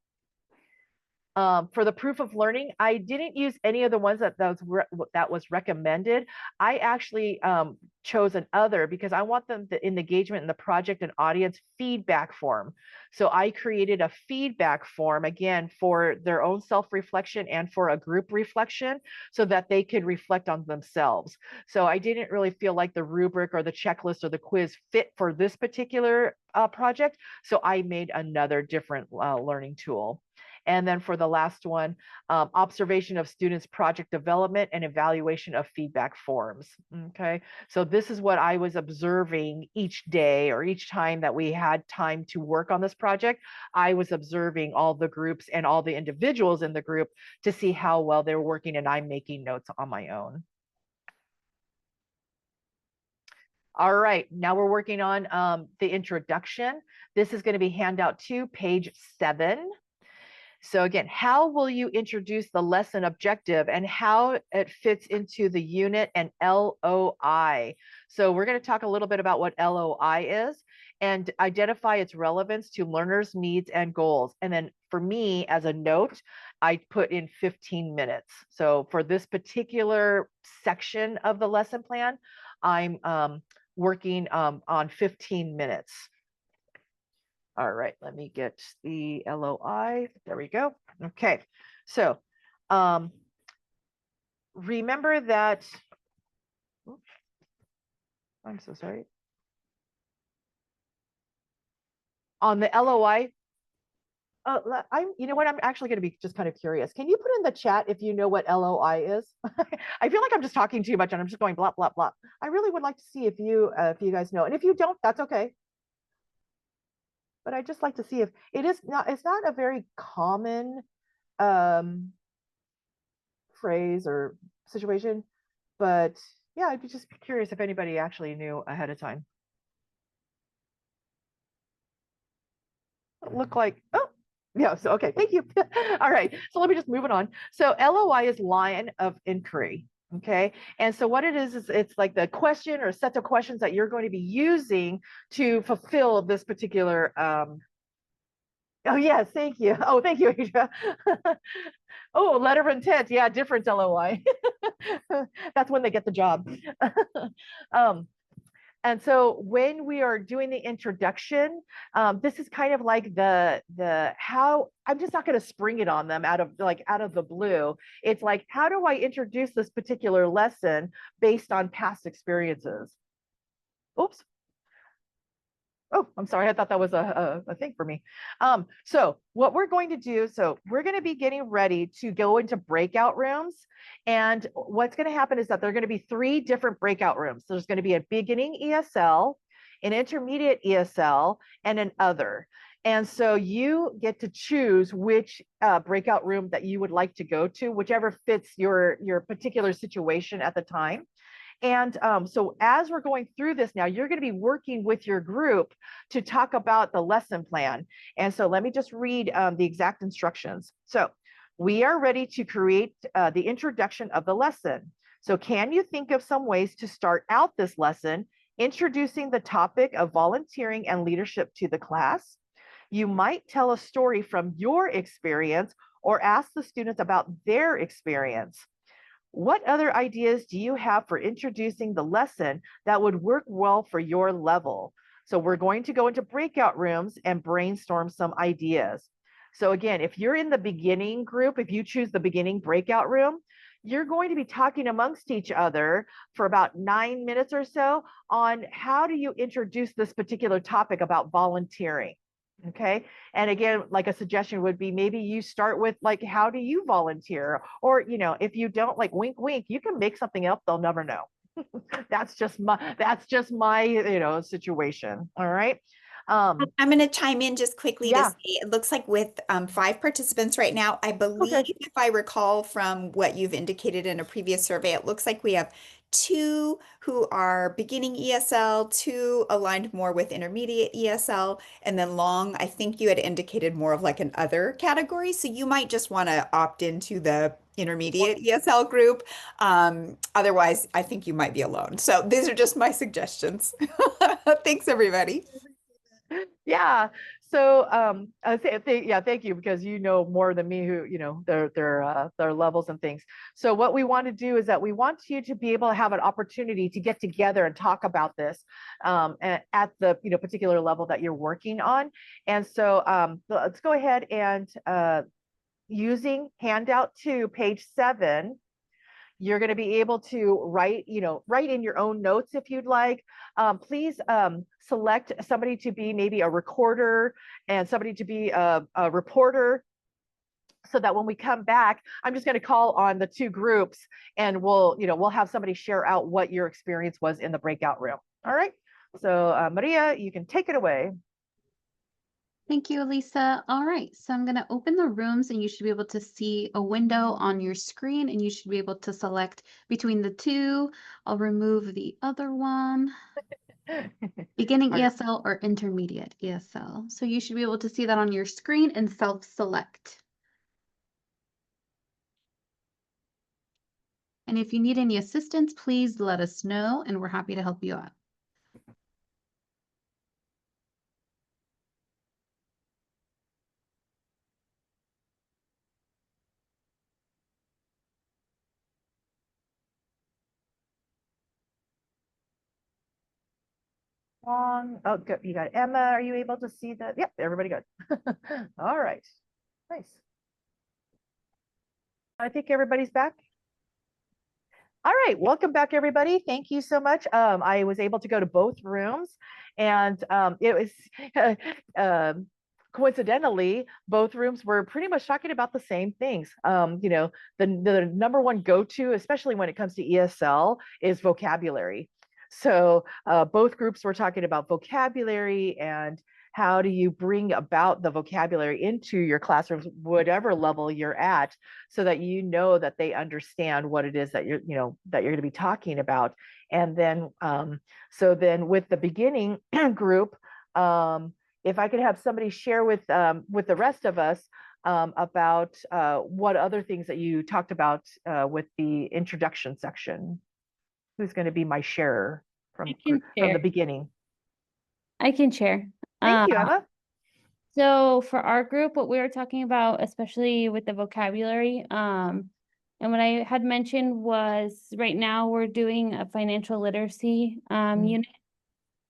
For the proof of learning, I didn't use any of the ones that was recommended. I actually chose another because I want them in the engagement in the project and audience feedback form. So I created a feedback form, again, for their own self-reflection and for a group reflection, so that they could reflect on themselves. So I didn't really feel like the rubric or the checklist or the quiz fit for this particular project. So I made another different learning tool. And then for the last one, observation of students' project development and evaluation of feedback forms. Okay, so this is what I was observing each day, or each time that we had time to work on this project. I was observing all the groups and all the individuals in the group to see how well they were working, and I'm making notes on my own. All right, now we're working on the introduction. This is going to be handout 2, page 7. So again, how will you introduce the lesson objective and how it fits into the unit and LOI? So we're going to talk a little bit about what LOI is and identify its relevance to learners' needs and goals. And then for me, as a note, I put in 15 minutes. So for this particular section of the lesson plan, I'm working on 15 minutes. All right, let me get the LOI. There we go. Okay, so remember that, oops, I'm so sorry. On the LOI, you know what, I'm actually going to be just kind of curious. Can you put in the chat if you know what LOI is? I feel like I'm just talking too much and I'm just going blah, blah, blah. I really would like to see if you guys know. And if you don't, that's okay. But I just like to see if it's not a very common phrase or situation, but yeah, I'd be just curious if anybody actually knew ahead of time. Look like, oh, yeah, so okay, thank you. All right, so let me just move it on. So LOI is line of inquiry. Okay, and so what it is it's like the question or set of questions that you're going to be using to fulfill this particular oh yes, thank you. Oh, thank you, Asia. Oh, letter of intent. Yeah, different LOI. That's when they get the job. And so when we are doing the introduction, this is kind of like the how, I'm just not going to spring it on them out of the blue. It's like, how do I introduce this particular lesson based on past experiences? Oops. Oh, I'm sorry. I thought that was a thing for me. So what we're going to do, so we're going to be getting ready to go into breakout rooms. And what's going to happen is that there are going to be 3 different breakout rooms. There's going to be a beginning ESL, an intermediate ESL, and an other. And so you get to choose which breakout room that you would like to go to, whichever fits your particular situation at the time. And so as we're going through this now, you're going to be working with your group to talk about the lesson plan. And so let me just read the exact instructions. So we are ready to create the introduction of the lesson. So can you think of some ways to start out this lesson, introducing the topic of volunteering and leadership to the class? You might tell a story from your experience or ask the students about their experience. What other ideas do you have for introducing the lesson that would work well for your level? So we're going to go into breakout rooms and brainstorm some ideas. So again, if you're in the beginning group, if you choose the beginning breakout room, you're going to be talking amongst each other for about 9 minutes or so on how do you introduce this particular topic about volunteering. Okay. And again, like a suggestion would be maybe you start with like, how do you volunteer? Or, if you don't, like, wink, wink, you can make something up. They'll never know. That's just my situation. All right. I'm going to chime in just quickly to Yeah. say it looks like with 5 participants right now, I believe Okay. if I recall from what you've indicated in a previous survey, it looks like we have two who are beginning ESL, two aligned more with intermediate ESL, and then long, I think you had indicated more of like an other category. So you might just want to opt into the intermediate ESL group. Otherwise, I think you might be alone. So these are just my suggestions. Thanks, everybody. Yeah. So, yeah, thank you, because you know more than me who, their levels and things. So what we want to do is that we want you to be able to have an opportunity to get together and talk about this at the, particular level that you're working on. And so let's go ahead and using handout 2, page 7. You're going to be able to write in your own notes if you'd like. Please select somebody to be maybe a recorder and somebody to be a reporter, so that when we come back, I'm just going to call on the two groups and we'll have somebody share out what your experience was in the breakout room. All right. So Maria, you can take it away. Thank you, Alisa. All right, so I'm going to open the rooms and you should be able to see a window on your screen and you should be able to select between the two. I'll remove the other one. Beginning ESL or intermediate ESL. So you should be able to see that on your screen and self-select. And if you need any assistance, please let us know and we're happy to help you out. Oh, good. You got Emma. Are you able to see that? Yep, everybody good. All right. Nice. I think everybody's back. All right, welcome back, everybody. Thank you so much. I was able to go to both rooms, and it was coincidentally, both rooms were pretty much talking about the same things. The number one go-to, especially when it comes to ESL, is vocabulary. So both groups were talking about vocabulary and how do you bring about the vocabulary into your classrooms, whatever level you're at, so that that they understand what it is that you're going to be talking about. And then so then with the beginning group, if I could have somebody share with the rest of us about what other things that you talked about with the introduction section. Who's going to be my sharer from the beginning? I can share. Thank you, Emma. So for our group, what we were talking about, especially with the vocabulary, and what I had mentioned was right now we're doing a financial literacy unit.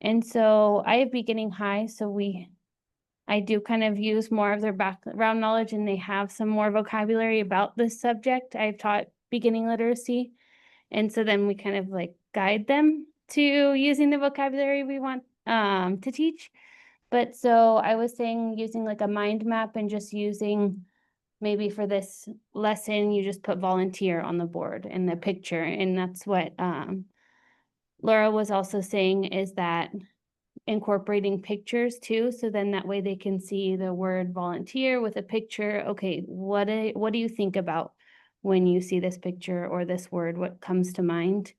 And so I have beginning high, so I do kind of use more of their background knowledge and they have some more vocabulary about this subject. I've taught beginning literacy. And so then we kind of like guide them to using the vocabulary we want to teach. But so I was saying using like a mind map and just using maybe for this lesson, you just put volunteer on the board in the picture. And that's what Laura was also saying, is that incorporating pictures too. So then that way they can see the word volunteer with a picture. Okay, what do you think about when you see this picture or this word? What comes to mind?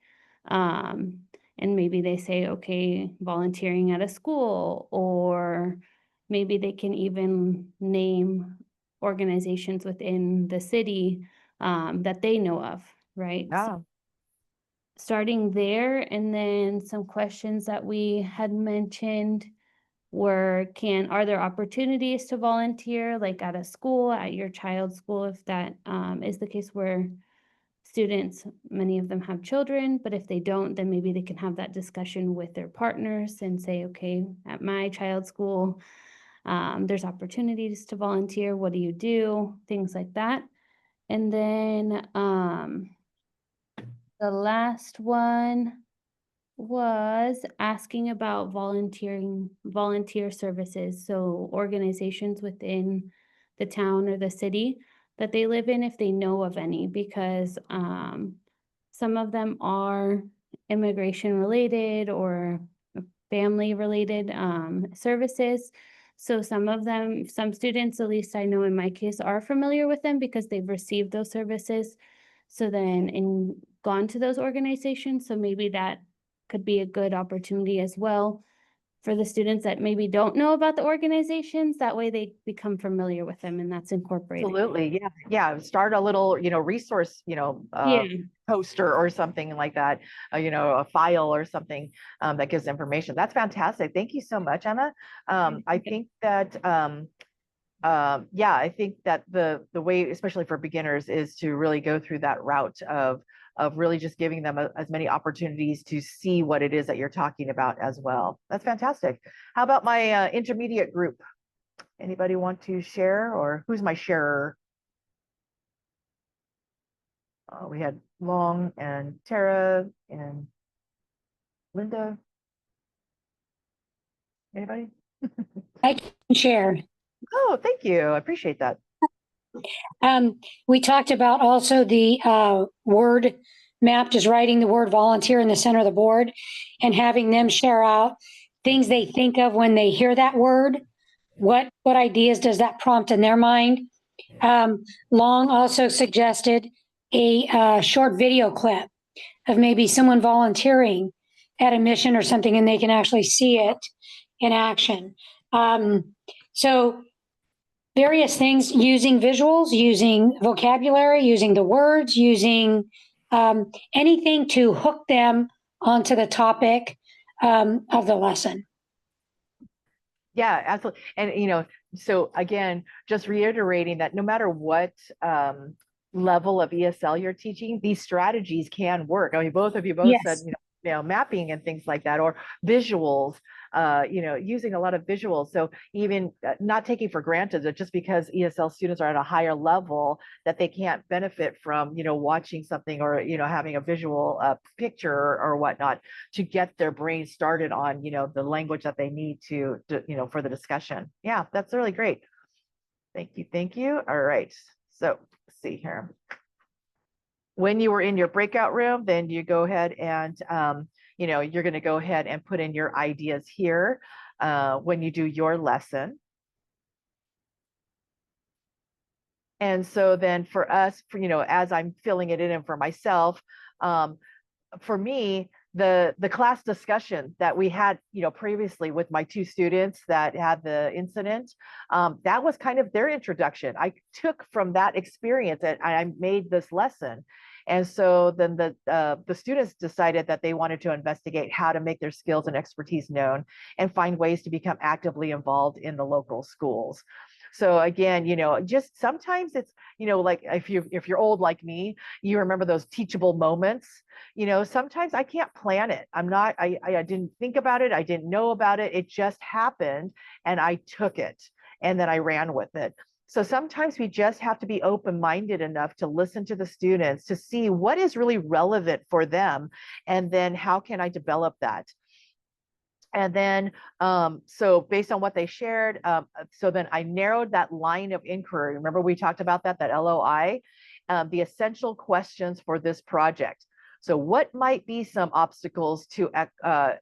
And maybe they say, okay, volunteering at a school, or maybe they can even name organizations within the city that they know of, right? Yeah. So starting there, and then some questions that we had mentioned were, are there opportunities to volunteer, like at a school, at your child's school, if that is the case where students, many of them have children, but if they don't, then maybe they can have that discussion with their partners and say, okay, at my child's school, there's opportunities to volunteer. What do you do? Things like that. And then the last one was asking about volunteer services. So organizations within the town or the city that they live in, if they know of any, because some of them are immigration related or family related services. So some students, at least I know in my case, are familiar with them because they've received those services. So then gone to those organizations. So maybe that could be a good opportunity as well for the students that maybe don't know about the organizations. That way they become familiar with them, and that's incorporated. Absolutely. Yeah. Yeah. Start a little, resource, Yeah. poster or something like that, a file or something that gives information. That's fantastic. Thank you so much, Emma. I think that, I think that the way, especially for beginners, is to really go through that route of really just giving them as many opportunities to see what it is that you're talking about as well. That's fantastic. How about my intermediate group? Anybody want to share, or who's my sharer? We had Long and Tara and Linda. Anybody? I can share. Oh, thank you. I appreciate that. We talked about also the word map, just writing the word volunteer in the center of the board and having them share out things they think of when they hear that word. What ideas does that prompt in their mind? Long also suggested a short video clip of maybe someone volunteering at a mission or something, and they can actually see it in action. So various things, using visuals, using vocabulary, using the words, using anything to hook them onto the topic of the lesson. Yeah, absolutely. And, so again, just reiterating that no matter what level of ESL you're teaching, these strategies can work. I mean, both of you Yes. said, mapping and things like that, or visuals, using a lot of visuals. So even not taking for granted that just because ESL students are at a higher level that they can't benefit from, watching something or, having a visual picture or whatnot to get their brain started on, the language that they need to for the discussion. Yeah, that's really great. Thank you. Thank you. All right. So let's see here. When you were in your breakout room, then you go ahead and, you're going to go ahead and put in your ideas here when you do your lesson. And so then for us, as I'm filling it in for myself, for me, the class discussion that we had, previously with my two students that had the incident, that was kind of their introduction. I took from that experience and I made this lesson. And so then the students decided that they wanted to investigate how to make their skills and expertise known and find ways to become actively involved in the local schools. So again, just sometimes it's, like if you're old like me, you remember those teachable moments. Sometimes I can't plan it. I didn't think about it. I didn't know about it. It just happened and I took it and then I ran with it. So sometimes we just have to be open-minded enough to listen to the students to see what is really relevant for them. And then how can I develop that? And then, so based on what they shared, so then I narrowed that line of inquiry. Remember we talked about that LOI, the essential questions for this project. So what might be some obstacles to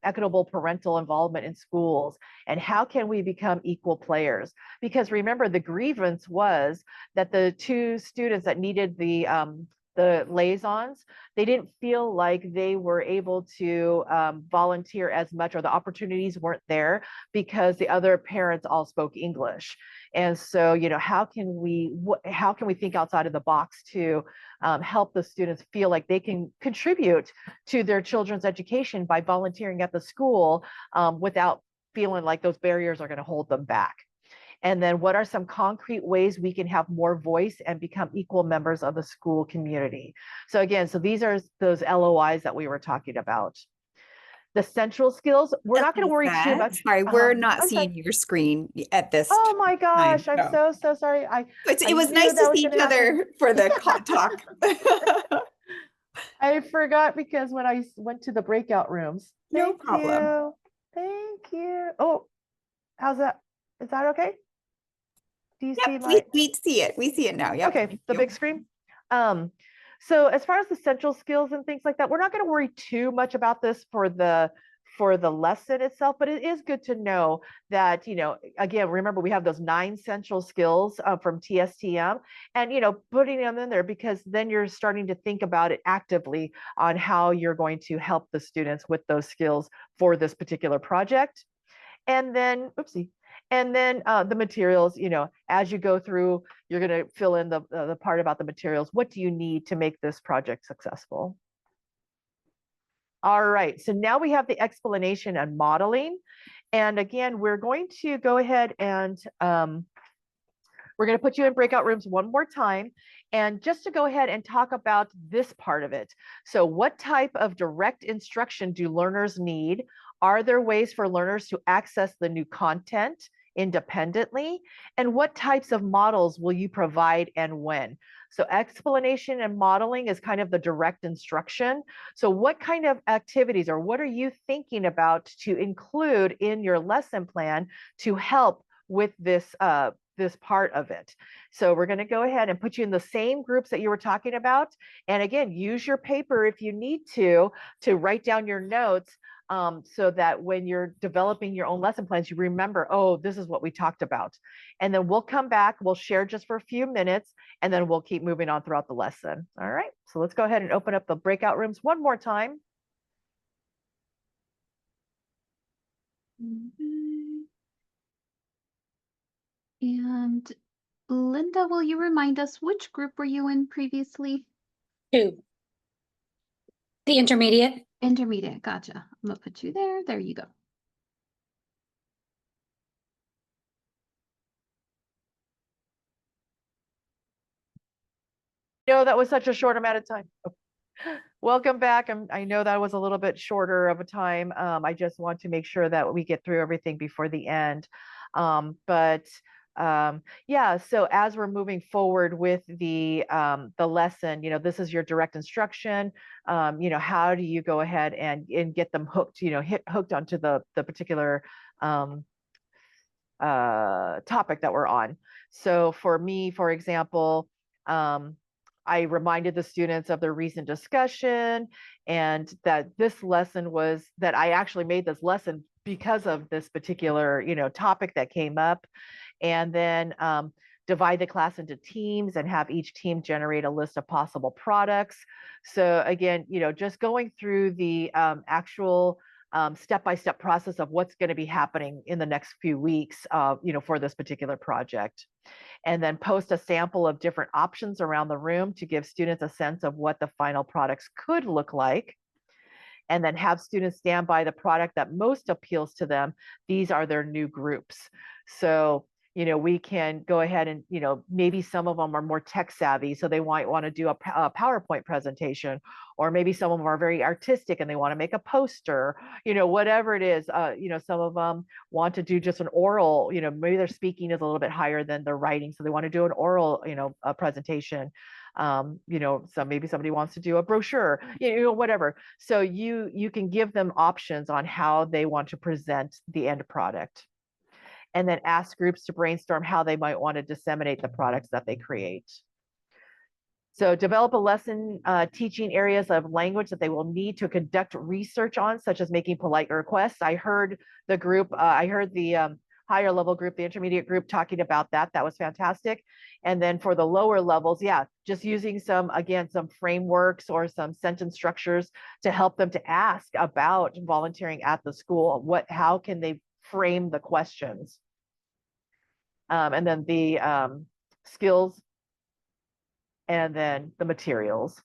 equitable parental involvement in schools, and how can we become equal players? Because remember, the grievance was that the two students that needed the liaisons, they didn't feel like they were able to volunteer as much, or the opportunities weren't there because the other parents all spoke English. And so, how can we think outside of the box to help the students feel like they can contribute to their children's education by volunteering at the school without feeling like those barriers are going to hold them back? And then what are some concrete ways we can have more voice and become equal members of the school community? So again, these are those LOIs that we were talking about. The central skills, we're not going to worry too much. Sorry, we're not seeing your screen at this Oh my gosh, time, I'm so sorry. It was nice to see each other for the talk. I forgot because when I went to the breakout rooms. No problem. Thank you. Oh, how's that? Is that okay? Do you see we see it. We see it now. Yeah. Okay, the big screen. So as far as the central skills and things like that, we're not going to worry too much about this for the for the lesson itself, but it is good to know that, you know, again, remember we have those 9 central skills from TSTM, and, you know, putting them in there, because then you're starting to think about it actively on how you're going to help the students with those skills for this particular project. And then, oopsie, and then the materials, you know, as you go through, you're going to fill in the part about the materials. What do you need to make this project successful? All right, so now we have the explanation and modeling. And again, we're going to go ahead and we're going to put you in breakout rooms one more time. And just to go ahead and talk about this part of it. So what type of direct instruction do learners need? Are there ways for learners to access the new content independently? And what types of models will you provide and when? So explanation and modeling is kind of the direct instruction. So what kind of activities or what are you thinking about to include in your lesson plan to help with this this part of it? So we're going to go ahead and put you in the same groups that you were talking about. And again, use your paper if you need to write down your notes, so that when you're developing your own lesson plans, you remember, oh, this is what we talked about. And then we'll come back, we'll share just for a few minutes, and then we'll keep moving on throughout the lesson. All right, so let's go ahead and open up the breakout rooms one more time. And Linda, will you remind us which group were you in previously? 2. The intermediate. Intermediate, gotcha. I'm gonna put you there. There you go. No, that was such a short amount of time. Oh. Welcome back. I know that was a little bit shorter of a time. I just want to make sure that we get through everything before the end. Yeah, so as we're moving forward with the lesson, you know, this is your direct instruction. You know, how do you go ahead and get them hooked, you know, hooked onto the particular topic that we're on. So for me, for example, I reminded the students of their recent discussion, and that this lesson was that I actually made this lesson because of this particular, you know, topic that came up. And then divide the class into teams and have each team generate a list of possible products. So again, you know, just going through the actual step-by-step process of what's going to be happening in the next few weeks, you know, for this particular project. And then post a sample of different options around the room to give students a sense of what the final products could look like. And then have students stand by the product that most appeals to them. These are their new groups. So, you know, we can go ahead and, you know, maybe some of them are more tech savvy, so they might want to do a PowerPoint presentation, or maybe some of them are very artistic and they want to make a poster, you know, whatever it is. You know, some of them want to do just an oral, you know, maybe their speaking is a little bit higher than their writing, so they want to do an oral, you know, a presentation. You know, so maybe somebody wants to do a brochure, you know, whatever. So you can give them options on how they want to present the end product. And then ask groups to brainstorm how they might want to disseminate the products that they create. So develop a lesson teaching areas of language that they will need to conduct research on, such as making polite requests. I heard the group, I heard the higher level group, the intermediate group talking about that. That was fantastic. And then for the lower levels, yeah, just using some, again, some frameworks or some sentence structures to help them to ask about volunteering at the school. How can they frame the questions? And then the skills, and then the materials.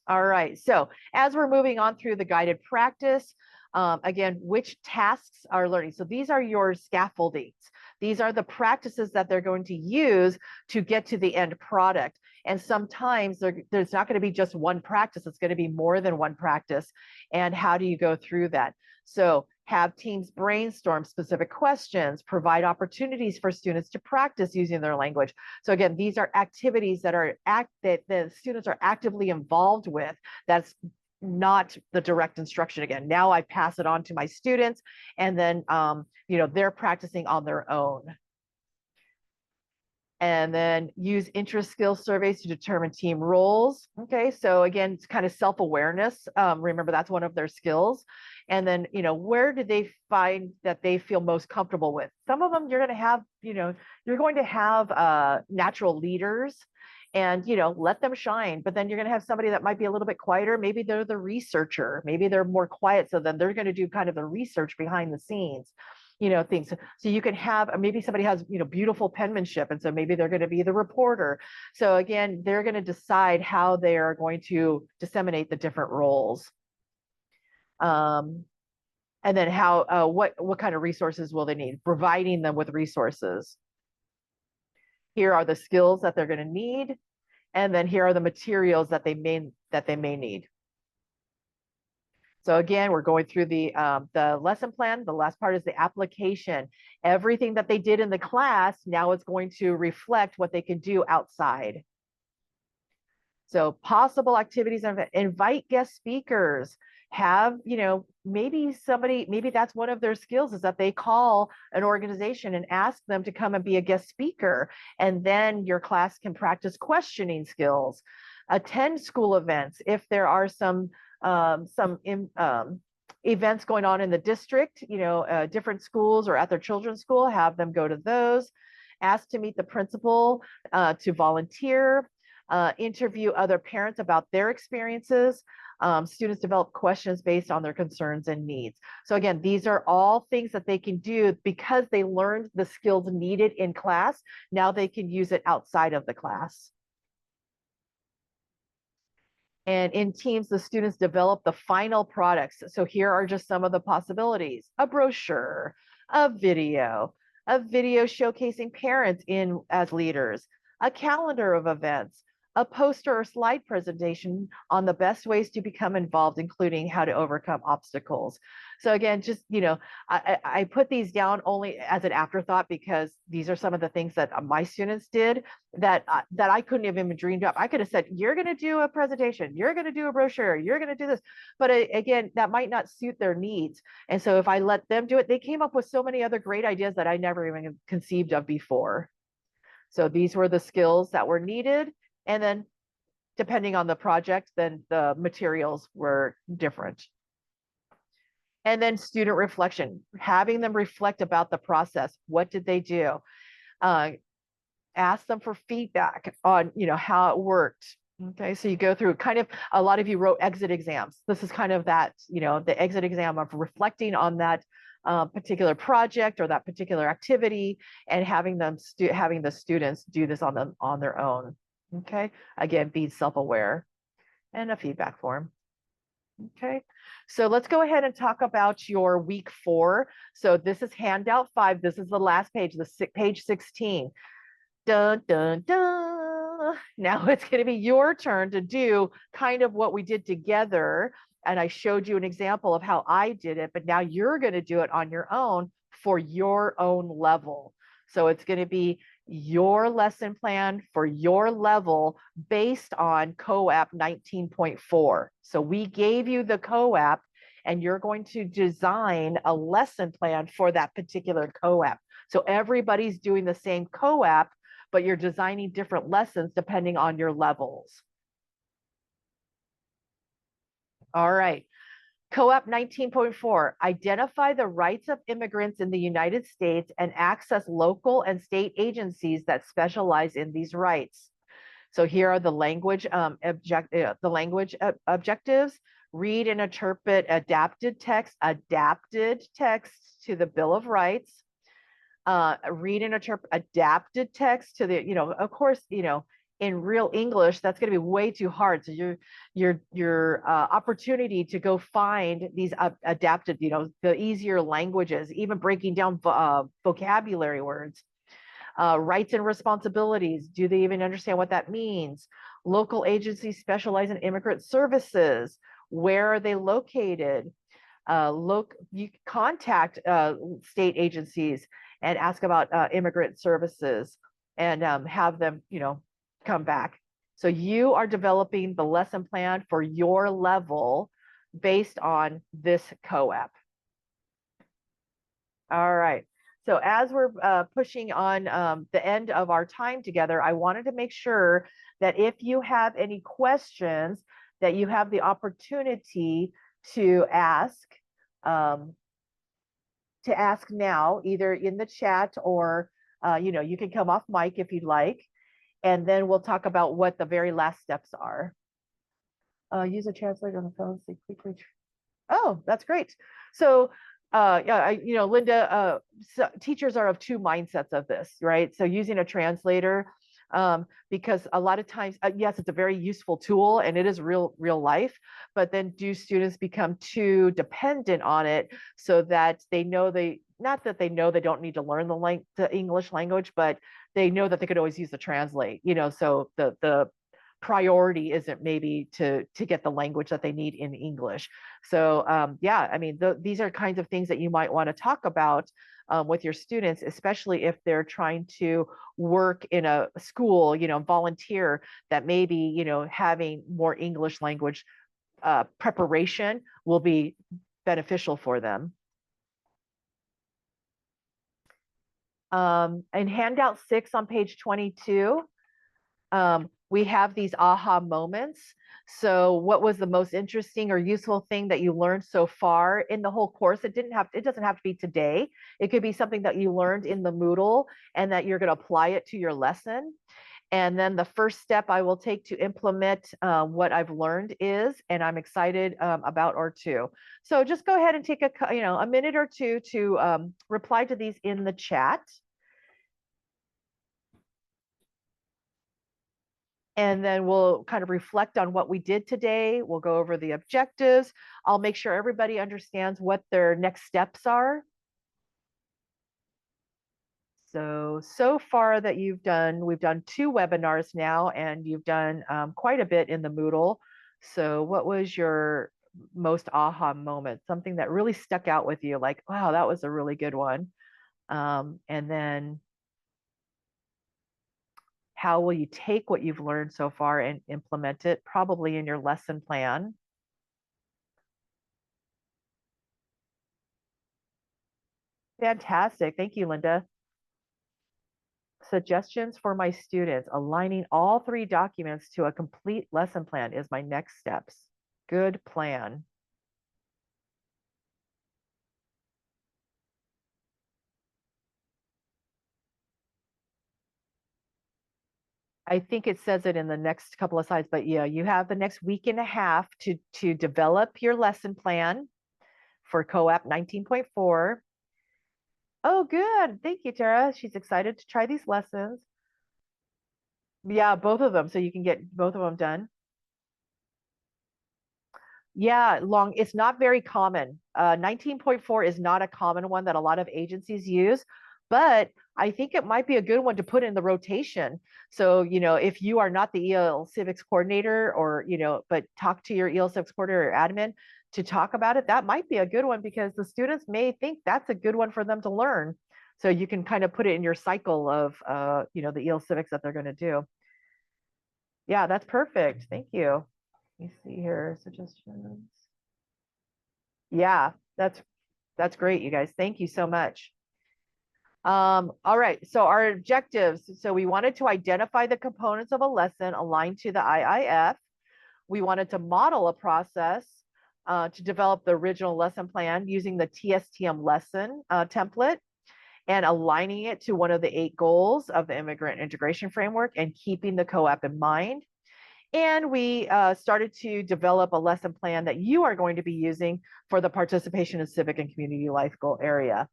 All right, so as we're moving on through the guided practice, again, which tasks are learning? So these are your scaffoldings. These are the practices that they're going to use to get to the end product. And sometimes there's not going to be just one practice. It's going to be more than one practice. And how do you go through that? So have teams brainstorm specific questions, provide opportunities for students to practice using their language. So again, these are activities that the students are actively involved with. That's not the direct instruction. Again, now I pass it on to my students, and then you know, they're practicing on their own. And then use interest skill surveys to determine team roles. Okay, so again, it's kind of self-awareness. Remember, that's one of their skills. And then, where do they find that they feel most comfortable with? Some of them you're going to have, you're going to have natural leaders and, let them shine. But then you're going to have somebody that might be a little bit quieter. Maybe they're the researcher. Maybe they're more quiet. So then they're going to do kind of the research behind the scenes. Things. So you can have, maybe somebody has, beautiful penmanship. And so maybe they're going to be the reporter. So again, they're going to decide how they are going to disseminate the different roles. And then what kind of resources will they need? Providing them with resources. Here are the skills that they're going to need. And then here are the materials that they may need. So again, we're going through the lesson plan. The last part is the application. Everything that they did in the class, now it's going to reflect what they can do outside. So possible activities, invite guest speakers, have, maybe that's one of their skills is that they call an organization and ask them to come and be a guest speaker. And then your class can practice questioning skills. Attend school events. If there are some events going on in the district, different schools or at their children's school, have them go to those. Ask to meet the principal, to volunteer, interview other parents about their experiences. Students develop questions based on their concerns and needs. So again, these are all things that they can do because they learned the skills needed in class. Now they can use it outside of the class. And in teams, the students develop the final products. So here are just some of the possibilities: a brochure, a video showcasing parents as leaders, a calendar of events, a poster or slide presentation on the best ways to become involved, including how to overcome obstacles. So again, just, I put these down only as an afterthought because these are some of the things that my students did that I couldn't have even dreamed up. I could have said, you're going to do a presentation, you're going to do a brochure, you're going to do this. But again, that might not suit their needs. And so if I let them do it, they came up with so many other great ideas that I never even conceived of before. So these were the skills that were needed. And then depending on the project, then the materials were different. And then student reflection, having them reflect about the process. What did they do? Ask them for feedback on, how it worked. Okay, so you go through kind of, a lot of you wrote exit exams. This is kind of that, the exit exam of reflecting on that particular project or that particular activity, and having the students do this on their own. Okay, again, be self-aware, and a feedback form. Okay, so let's go ahead and talk about your week 4. So this is handout 5. This is the last page, page 16. Dun, dun, dun. Now it's going to be your turn to do kind of what we did together. And I showed you an example of how I did it, but now you're going to do it on your own for your own level. So it's going to be your lesson plan for your level based on COAP 19.4. So we gave you the COAP, and you're going to design a lesson plan for that particular COAP. So everybody's doing the same COAP, but you're designing different lessons depending on your levels. All right. COAP 19.4, identify the rights of immigrants in the United States and access local and state agencies that specialize in these rights. So here are the language objectives. Read and interpret adapted text to the Bill of Rights. Read and interpret adapted text to the, of course, in real English, that's going to be way too hard. So your opportunity to go find these adapted, the easier languages, even breaking down vocabulary words. Rights and responsibilities. Do they even understand what that means? Local agencies specialize in immigrant services. Where are they located? You contact state agencies and ask about immigrant services, and have them, come back. So you are developing the lesson plan for your level based on this COAP. All right. So as we're pushing on the end of our time together, I wanted to make sure that if you have any questions, that you have the opportunity to ask now, either in the chat or you can come off mic if you'd like, and then we'll talk about what the very last steps are. Use a translator on the phone. So quickly. Oh, that's great. So yeah, Linda, so teachers are of two mindsets of this, right? So using a translator, because a lot of times, yes, it's a very useful tool and it is real life, but then do students become too dependent on it so that they know not that they know they don't need to learn the English language, but they know that they could always use the translate, so the priority isn't maybe to get the language that they need in English. So yeah, I mean, these are kinds of things that you might want to talk about with your students, especially if they're trying to work in a school, volunteer, that maybe, having more English language preparation will be beneficial for them. In handout 6 on page 22, we have these aha moments. So what was the most interesting or useful thing that you learned so far in the whole course? It doesn't have to be today. It could be something that you learned in the Moodle and that you're going to apply it to your lesson. And then the first step I will take to implement what I've learned is, and I'm excited about or two. So just go ahead and take a minute or two to reply to these in the chat. And then we'll kind of reflect on what we did today. We'll go over the objectives. I'll make sure everybody understands what their next steps are. So far that we've done 2 webinars now, and you've done quite a bit in the Moodle. So what was your most aha moment? Something that really stuck out with you, like, wow, that was a really good one. And then how will you take what you've learned so far and implement it, probably in your lesson plan? Fantastic. Thank you, Linda. Suggestions for my students. Aligning all 3 documents to a complete lesson plan is my next steps. Good plan. I think it says it in the next couple of slides, but yeah, you have the next week and a half to develop your lesson plan for COAP 19.4. Oh, good. Thank you, Tara. She's excited to try these lessons. Yeah, both of them. So you can get both of them done. Yeah, it's not very common. 19.4 is not a common one that a lot of agencies use, but I think it might be a good one to put in the rotation. So, if you are not the EL Civics coordinator or, but talk to your EL Civics coordinator or admin to talk about it, that might be a good one because the students may think that's a good one for them to learn. So you can kind of put it in your cycle of, the EL Civics that they're going to do. Yeah, that's perfect. Thank you. Let me see here, suggestions. Yeah, that's great, you guys. Thank you so much. All right, so our objectives. So we wanted to identify the components of a lesson aligned to the IIF. We wanted to model a process to develop the original lesson plan using the TSTM lesson template and aligning it to one of the 8 goals of the Immigrant Integration Framework and keeping the COAP in mind. And we started to develop a lesson plan that you are going to be using for the participation in civic and community life goal area.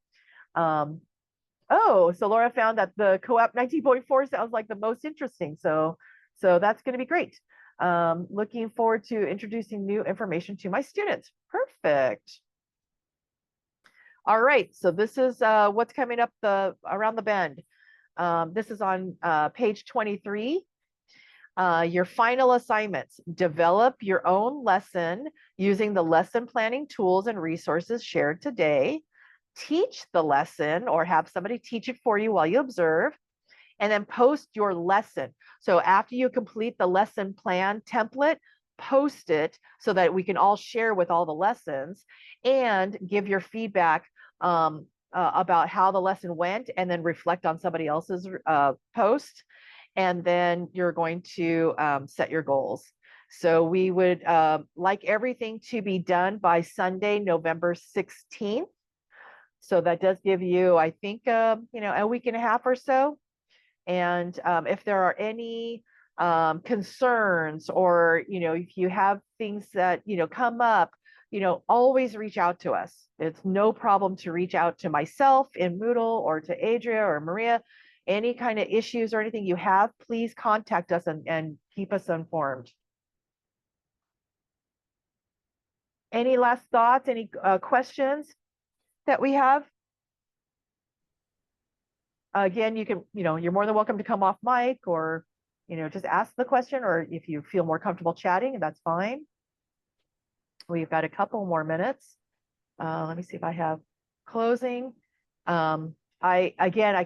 Oh, so Laura found that the COAP 19.4 sounds like the most interesting. So that's going to be great. Looking forward to introducing new information to my students. Perfect. All right, so this is what's coming up around the bend. This is on page 23. Your final assignments: develop your own lesson using the lesson planning tools and resources shared today. Teach the lesson or have somebody teach it for you while you observe, and then post your lesson. So after you complete the lesson plan template, post it so that we can all share with all the lessons and give your feedback about how the lesson went, and then reflect on somebody else's post. And then you're going to set your goals. So we would like everything to be done by Sunday, November 16th. So that does give you, I think, you know, a week and a half or so. And if there are any concerns, or, you know, if you have things that, you know, come up, you know, always reach out to us. It's no problem to reach out to myself in Moodle, or to Adria or Maria. Any kind of issues or anything you have, please contact us and keep us informed. Any last thoughts, any questions that we have? Again, you can, you know, you're more than welcome to come off mic, or, you know, just ask the question, or if you feel more comfortable chatting, that's fine. We've got a couple more minutes. Let me see if I have closing. I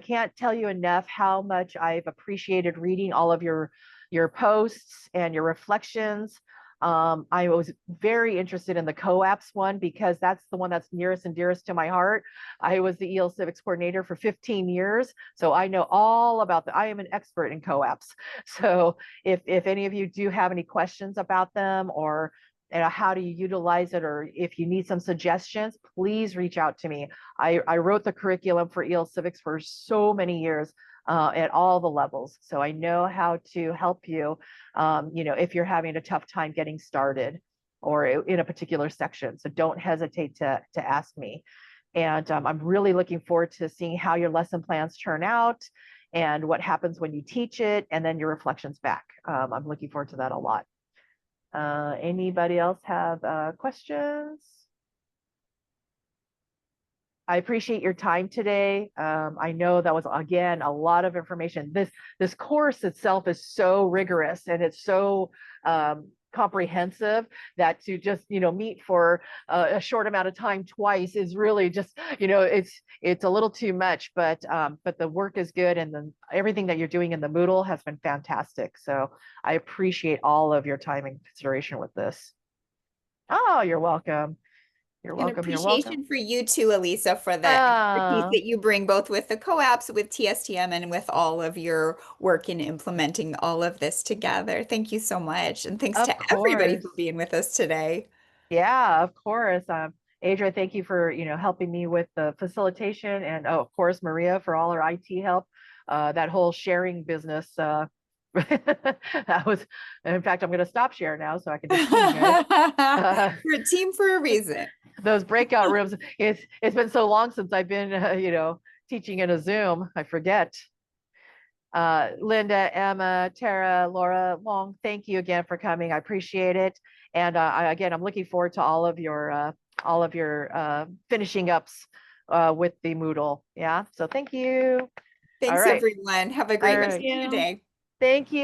can't tell you enough how much I've appreciated reading all of your posts and your reflections. I was very interested in the COAPS one, because that's the one that's nearest and dearest to my heart. I was the EL Civics coordinator for 15 years, so I know all about I am an expert in COAPS. So if any of you do have any questions about them, or how do you utilize it, or if you need some suggestions, please reach out to me. I wrote the curriculum for EL Civics for so many years at all the levels. So I know how to help you, you know, if you're having a tough time getting started, or in a particular section. So don't hesitate to ask me. And I'm really looking forward to seeing how your lesson plans turn out, and what happens when you teach it, and then your reflections back. I'm looking forward to that a lot. Anybody else have questions? I appreciate your time today. I know that was, again, a lot of information. This course itself is so rigorous, and it's so comprehensive, that to just, you know, meet for a short amount of time twice is really just, you know, it's a little too much, but the work is good, and then everything that you're doing in the Moodle has been fantastic. So I appreciate all of your time and consideration with this. Oh, you're welcome. You're welcome. An You're appreciation welcome. for you too, Alisa, for the expertise that you bring, both with the COAPS, with TSTM, and with all of your work in implementing all of this together. Thank you so much. And thanks Of to everybody course. for being with us today. Yeah, of course. Adria, thank you for, you know, helping me with the facilitation, and oh, of course, Maria, for all her IT help. That whole sharing business, that was, in fact, I'm going to stop share now so I can just see you guys. We're a team for a reason. Those breakout rooms, it's been so long since I've been, you know, teaching in a Zoom, I forget. Linda, Emma, Tara, Laura, Long, thank you again for coming. I appreciate it. And again, I'm looking forward to all of your finishing ups with the Moodle. Yeah. So thank you. Thanks, All right. everyone. Have a great All rest of right. your day. Thank you.